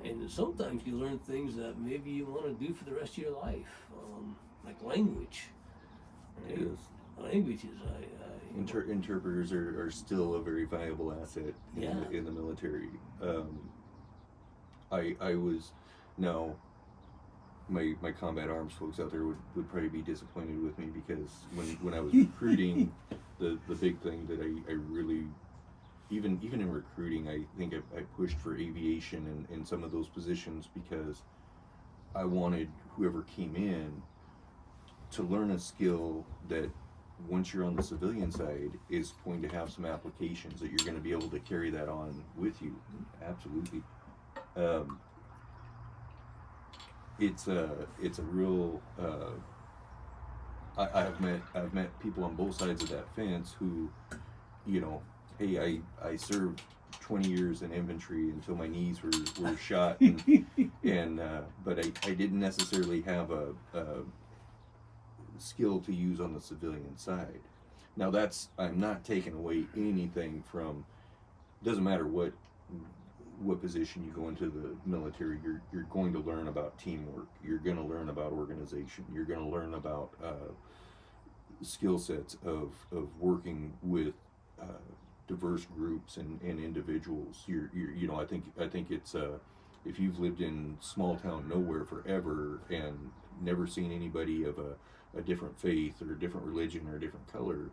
B: And sometimes you learn things that maybe you want to do for the rest of your life, like language. Right?
A: Yes.
B: Languages.
A: Interpreters are still a very valuable asset in the military. I was now. My combat arms folks out there would probably be disappointed with me because when I was recruiting, the big thing that I really, even in recruiting, I think I pushed for aviation and some of those positions because I wanted whoever came in to learn a skill that once you're on the civilian side is going to have some applications that you're going to be able to carry that on with you. Absolutely. It's a real. I've met people on both sides of that fence who, hey, I served 20 years in infantry until my knees were shot, but I didn't necessarily have a skill to use on the civilian side. Now I'm not taking away anything from doesn't matter what position you go into the military, you're going to learn about teamwork. You're going to learn about organization. You're going to learn about skill sets of working with diverse groups and individuals. You know, I think it's if you've lived in small town nowhere forever and never seen anybody of a different faith or a different religion or a different color,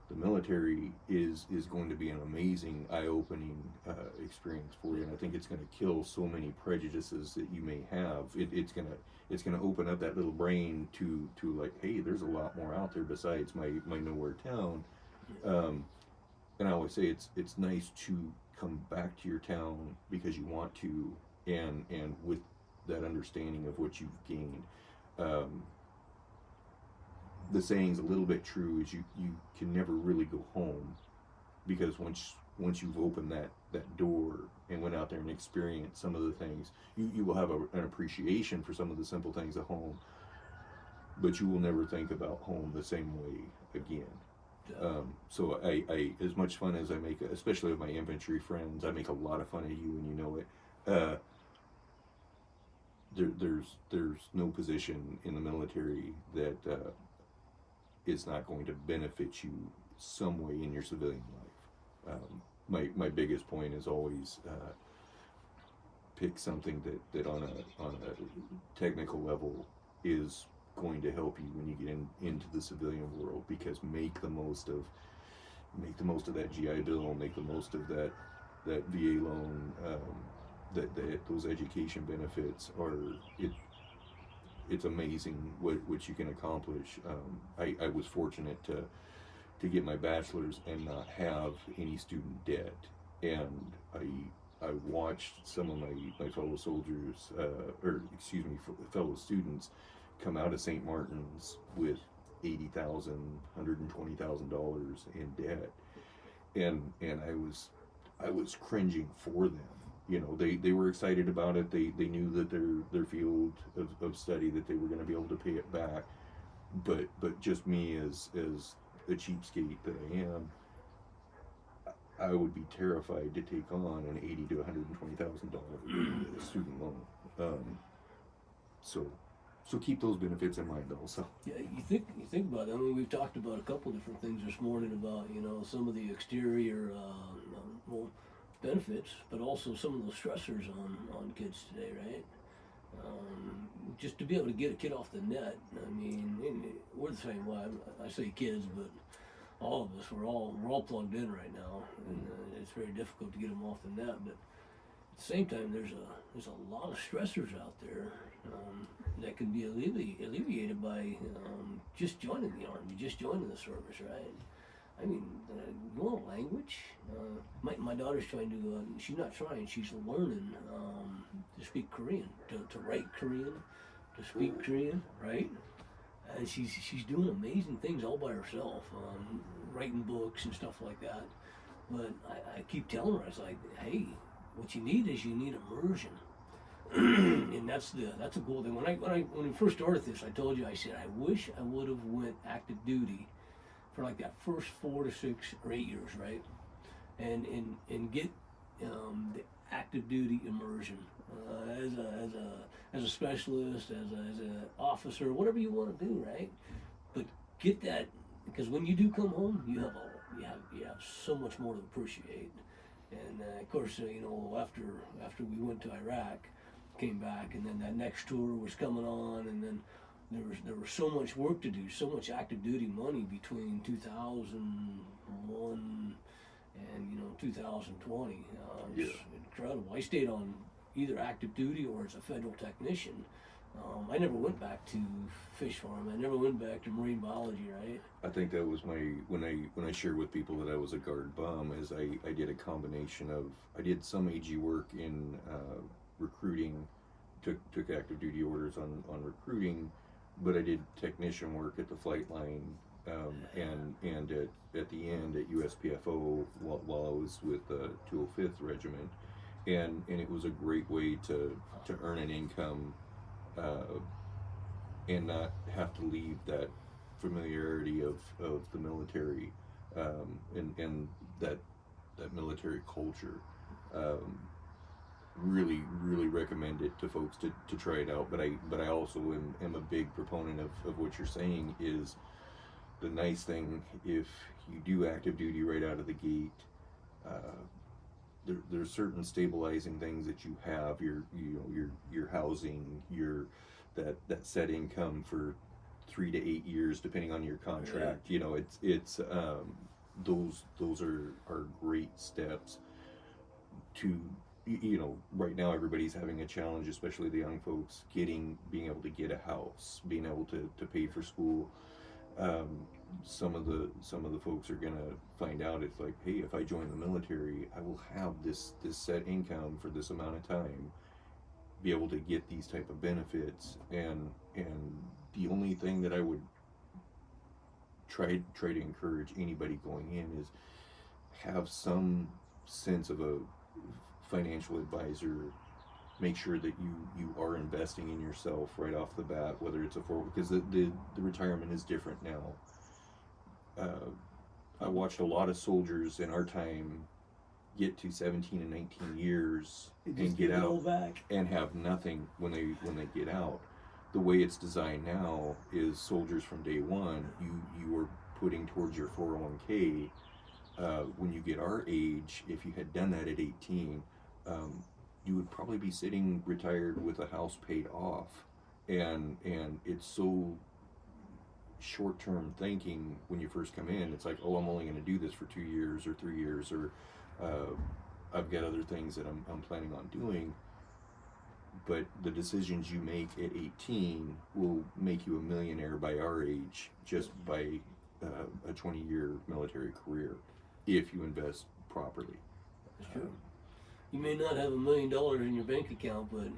A: the military is going to be an amazing eye-opening experience for you, and I think it's going to kill so many prejudices that you may have. It's gonna open up that little brain to like, hey, there's a lot more out there besides my nowhere town. And I always say it's nice to come back to your town because you want to, and with that understanding of what you've gained. The saying's a little bit true, is you can never really go home, because once you've opened that door and went out there and experienced some of the things, you will have an appreciation for some of the simple things at home, but you will never think about home the same way again. So I as much fun as I make, especially with my infantry friends, I make a lot of fun of you, and you know it. There's no position in the military that is not going to benefit you some way in your civilian life. My biggest point is always pick something that on a technical level is going to help you when you get into the civilian world, because make the most of that GI Bill, make the most of that VA loan, that those education benefits are it's amazing what you can accomplish. I was fortunate to get my bachelor's and not have any student debt, and I watched some of my fellow soldiers, fellow students, come out of St. Martin's with $80,000, $120,000 in debt, and I was cringing for them. You know, they were excited about it. They knew that their field of study, that they were going to be able to pay it back. But just me as the cheapskate that I am, I would be terrified to take on an $80,000 to $120,000 student loan. So keep those benefits in mind also.
B: Yeah, you think about it. I mean, we've talked about a couple different things this morning about, you know, some of the exterior benefits, but also some of the stressors on kids today, right? Just to be able to get a kid off the net. I mean, we're the same way. I say kids, but all of us, we're all plugged in right now, and it's very difficult to get them off the net. But at the same time, there's a lot of stressors out there that can be alleviated by just joining the Army, just joining the service, right? I mean, you want a language? My daughter's trying to, she's not trying, she's learning to speak Korean, to write Korean, to speak Korean, right? And she's doing amazing things all by herself, writing books and stuff like that. But I keep telling her, I was like, hey, what you need is immersion. And that's a goal thing. When we first started this, I told you, I said, I wish I would have went active duty for like that first 4 to 6 or 8 years, right? And get the active duty immersion as a specialist, as an officer, whatever you want to do, right? But get that, because when you do come home, you have so much more to appreciate. And of course, you know, after we went to Iraq, came back, and then that next tour was coming on, and then there was so much work to do, so much active duty money between 2001 and 2020. It's incredible. I stayed on either active duty or as a federal technician. I never went back to fish farm. I never went back to marine biology, right?
A: I think that was when I shared with people that I was a guard bum, is I did a combination of, I did some AG work in recruiting, took active duty orders on recruiting, but I did technician work at the flight line, and at the end at USPFO while I was with the 205th Regiment, and it was a great way to earn an income, and not have to leave that familiarity of the military, and that that military culture. Really, really recommend it to folks to try it out. But I also am a big proponent of what you're saying is the nice thing if you do active duty right out of the gate. There's certain stabilizing things that you have, your housing, that set income for 3 to 8 years depending on your contract. It's those are great steps to, right now everybody's having a challenge, especially the young folks, being able to get a house, being able to pay for school. Some of the folks are gonna find out, it's like, hey, if I join the military, I will have this set income for this amount of time, be able to get these type of benefits, and the only thing that I would try to encourage anybody going in is have some sense of a financial advisor. Make sure that you are investing in yourself right off the bat, whether it's a because the retirement is different now. I watched a lot of soldiers in our time get to 17 and 19 years and get out and have nothing when they get out. The way it's designed now is soldiers from day one, you are putting towards your 401k. When you get our age, if you had done that at 18, you would probably be sitting retired with a house paid off, and it's so short-term thinking when you first come in. It's like, oh, I'm only going to do this for 2 years or 3 years, or I've got other things that I'm planning on doing. But the decisions you make at 18 will make you a millionaire by our age, just by a 20-year military career, if you invest properly.
B: That's true. You may not have $1 million in your bank account, but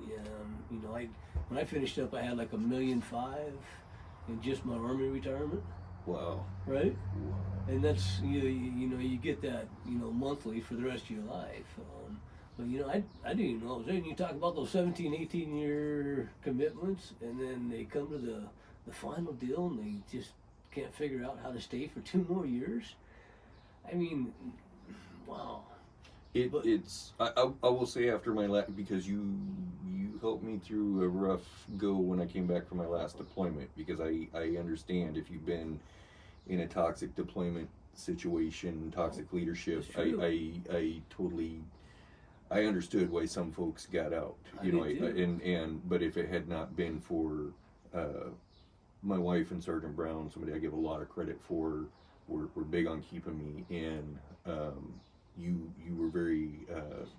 B: when I finished up, I had like $1.5 million in just my Army retirement.
A: Wow.
B: Right? Wow. And that's you get that monthly for the rest of your life. But I didn't even know I was there. And you talk about those 17, 18-year commitments, and then they come to the final deal, and they just can't figure out how to stay for 2 more years. I mean, wow.
A: I will say, after my because you helped me through a rough go when I came back from my last deployment, because I understand if you've been in a toxic deployment situation, toxic leadership, I totally understood why some folks got out, but if it had not been for my wife and Sergeant Brown, somebody I give a lot of credit for, were big on keeping me in. You were very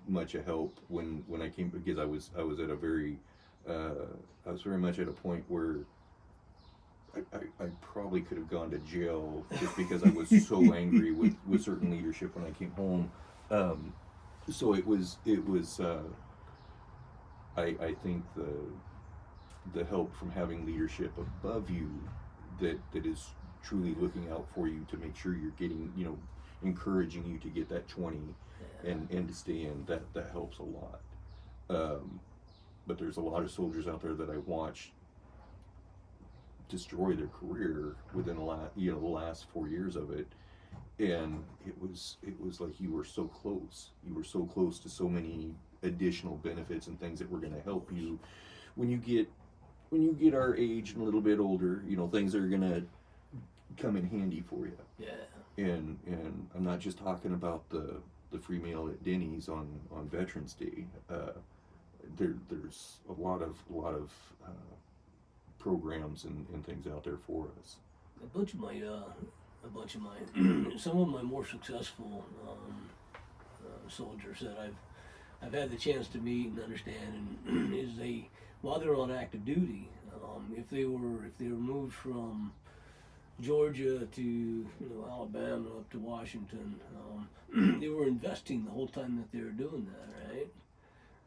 A: much a help when I came, because I was at a very I was very much at a point where I probably could have gone to jail just because I was so angry with certain leadership when I came home. So it was I think the help from having leadership above you that is truly looking out for you to make sure you're getting, encouraging you to get that 20 and to stay in, that helps a lot. But there's a lot of soldiers out there that I watched destroy their career within the last 4 years of it, and it was like you were so close to so many additional benefits and things that were going to help you when you get our age and a little bit older. Things are going to come in handy for you.
B: Yeah.
A: And I'm not just talking about the free meal at Denny's on Veterans Day. There's a lot of programs and things out there for us.
B: A bunch of my some of my more successful soldiers that I've had the chance to meet and understand, and is while they're on active duty, if they were moved from Georgia to Alabama up to Washington, they were investing the whole time that they were doing that, right?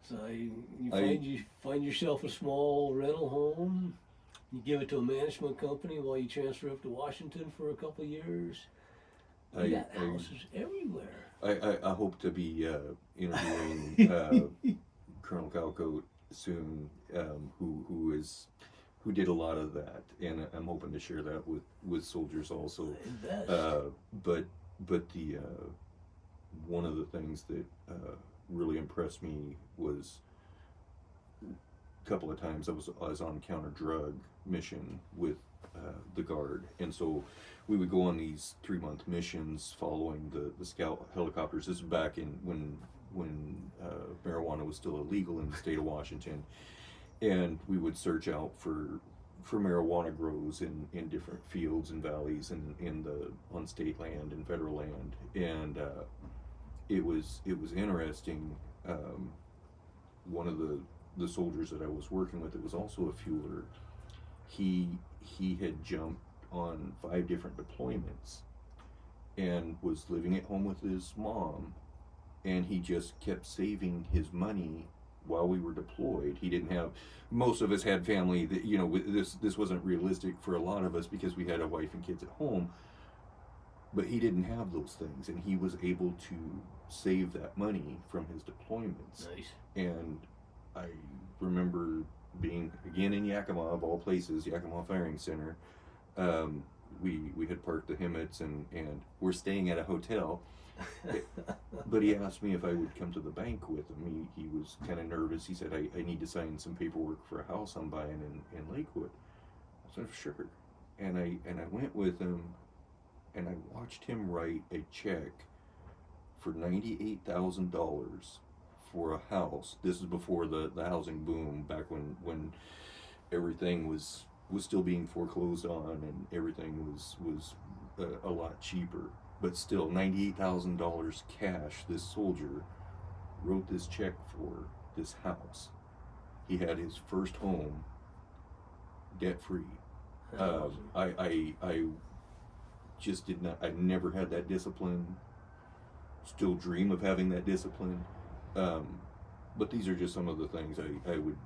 B: So you find yourself a small rental home, you give it to a management company while you transfer up to Washington for a couple of years. You got houses everywhere.
A: I hope to be interviewing Colonel Calcote soon, who did a lot of that, and I'm hoping to share that with soldiers also. But one of the things that really impressed me was a couple of times I was on counter drug mission with the guard, and so we would go on these 3-month missions following the scout helicopters. This is back in when marijuana was still illegal in the state of Washington, and we would search out for marijuana grows in different fields and valleys and on state land and federal land, and it was interesting. One of the soldiers that I was working with, it was also a fueler. He had jumped on 5 different deployments and was living at home with his mom, and he just kept saving his money while we were deployed. He didn't have, most of us had family that, you know, this wasn't realistic for a lot of us because we had a wife and kids at home, but he didn't have those things, and he was able to save that money from his deployments.
B: Nice.
A: And I remember being again in Yakima, of all places, Yakima Firing Center. We had parked the Himmets and we're staying at a hotel. But he asked me if I would come to the bank with him. He was kind of nervous. He said, I need to sign some paperwork for a house I'm buying in Lakewood. I said, sure. And I went with him, and I watched him write a check for $98,000 for a house. This is before the housing boom, back when everything was still being foreclosed on and everything was a lot cheaper. But still, $98,000 cash. This soldier wrote this check for this house. He had his first home debt free.
B: Awesome.
A: I just did not. I never had that discipline. Still dream of having that discipline. But these are just some of the things I would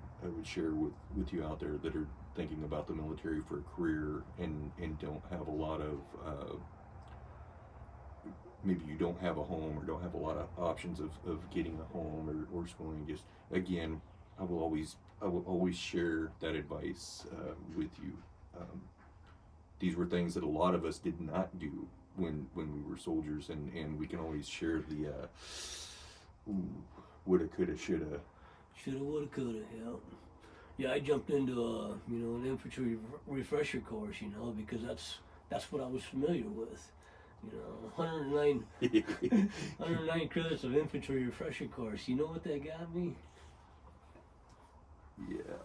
A: share with you out there that are thinking about the military for a career and don't have a lot of maybe you don't have a home or don't have a lot of options of getting a home or schooling. Just again, I will always share that advice with you. These were things that a lot of us did not do when we were soldiers, and we can always share the woulda, coulda, shoulda.
B: Shoulda, woulda, coulda, yeah. Yeah, I jumped into an infantry refresher course, because that's what I was familiar with. 109 credits of infantry refresher course. You know what that got me?
A: Yeah.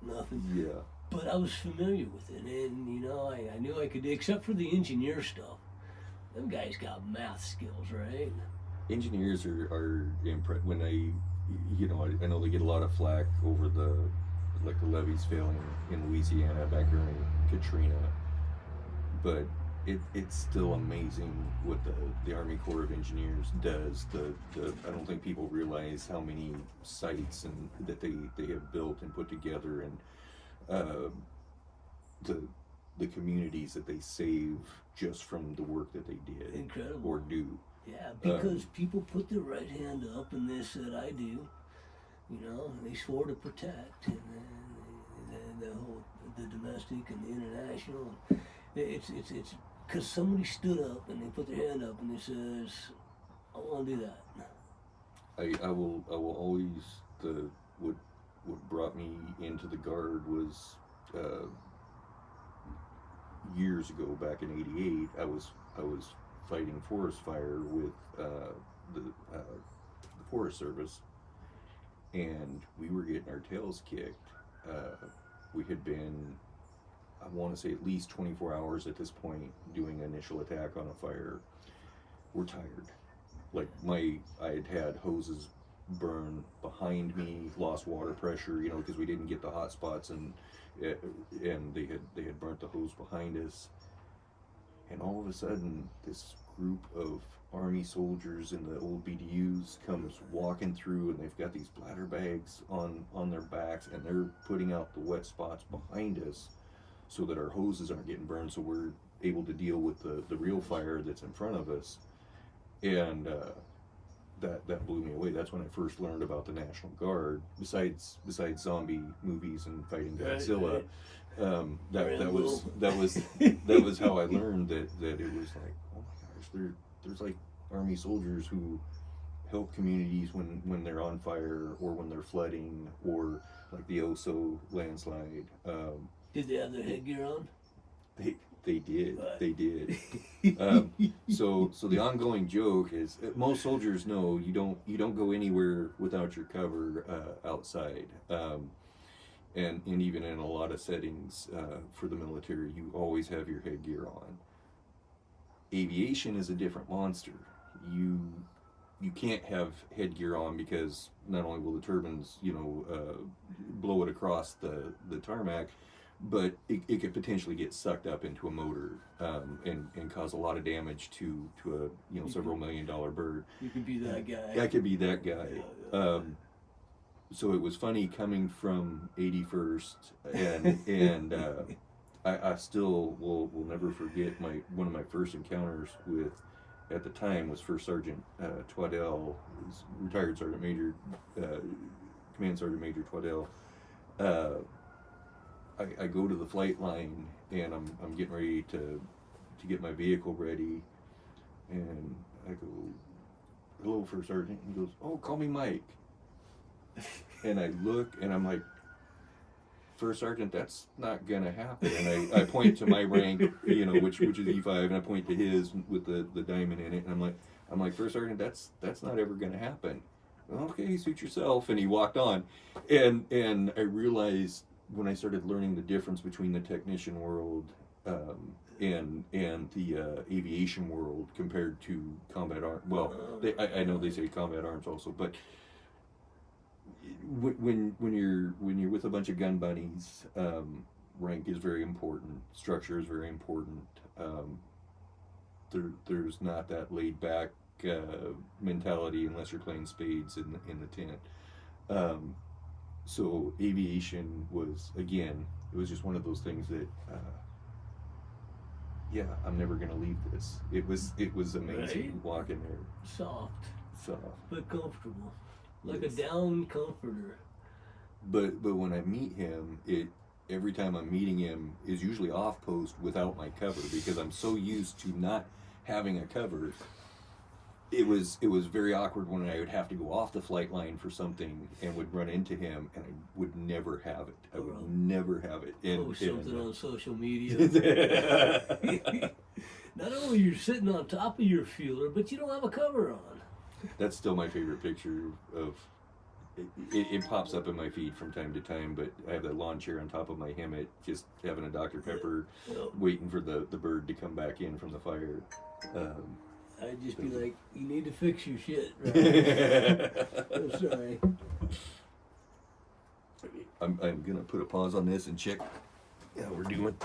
B: Nothing.
A: Yeah.
B: But I was familiar with it, and I knew I could, except for the engineer stuff. Them guys got math skills, right?
A: Engineers are impressed when I know they get a lot of flack over the levees failing in Louisiana back during Katrina, but it's still amazing what the Army Corps of Engineers does. I don't think people realize how many sites and that they have built and put together, and the communities that they save just from the work that they did.
B: Incredible.
A: Or do.
B: Yeah, because people put their right hand up, and they said, I do. They swore to protect, and the domestic and the international. It's because somebody stood up and they put their hand up and they says, I want to do that.
A: I will always, what brought me into the Guard was years ago, back in '88. I was fighting forest fire with the Forest Service, and we were getting our tails kicked. We had been, I want to say, at least 24 hours at this point doing initial attack on a fire. We're tired. Like I had hoses burn behind me, lost water pressure, because we didn't get the hot spots, and they had burnt the hose behind us. And all of a sudden, this group of Army soldiers in the old BDUs comes walking through, and they've got these bladder bags on their backs, and they're putting out the wet spots behind us so that our hoses aren't getting burned, so we're able to deal with the real fire that's in front of us. And that blew me away. That's when I first learned about the National Guard. Besides zombie movies and fighting Godzilla, that was how I learned that it was like, oh my gosh, there's like Army soldiers who help communities when they're on fire or when they're flooding or like the Oso landslide.
B: Did they have their headgear on?
A: They did.
B: What?
A: They did. So the ongoing joke is most soldiers know you don't go anywhere without your cover outside. And even in a lot of settings for the military, you always have your headgear on. Aviation is a different monster. You can't have headgear on because not only will the turbines, blow it across the tarmac, but it could potentially get sucked up into a motor and cause a lot of damage to a several $1 million bird.
B: You could be that guy.
A: I could be that guy. So it was funny coming from 81st, and I still will never forget one of my first encounters with, at the time, was First Sergeant Twaddell, retired Sergeant Major, Command Sergeant Major Twaddell. I go to the flight line and I'm getting ready to get my vehicle ready, and I go, "Hello, First Sergeant." He goes, "Oh, call me Mike." And I look and I'm like, "First Sergeant, that's not gonna happen." And I point to my rank, which is E5, and I point to his with the diamond in it, and I'm like, "First Sergeant, that's not ever gonna happen." "Okay, suit yourself." And he walked on, and I realized when I started learning the difference between the technician world and the aviation world compared to combat arms. Well, I know they say combat arms also, but when you're with a bunch of gun buddies, rank is very important. Structure is very important. There's not that laid back mentality unless you're playing spades in the tent. So aviation was, again, it was just one of those things that, I'm never gonna leave this. It was amazing,
B: right?
A: Walking there.
B: Soft but comfortable, like
A: Yes.
B: a down comforter.
A: But when I meet him, every time I'm meeting him is usually off post without my cover, because I'm so used to not having a cover. It was very awkward when I would have to go off the flight line for something and would run into him, and I would never have it. I would never have it.
B: Post something on social media. Not only you're sitting on top of your feeler, but you don't have a cover on.
A: That's still my favorite picture of. It pops up in my feed from time to time, but I have that lawn chair on top of my hammock, just having a Dr. Pepper, waiting for the bird to come back in from the fire.
B: I'd just be like, "You need to fix your shit, right?" I'm sorry.
A: I'm gonna put a pause on this and check how we're doing.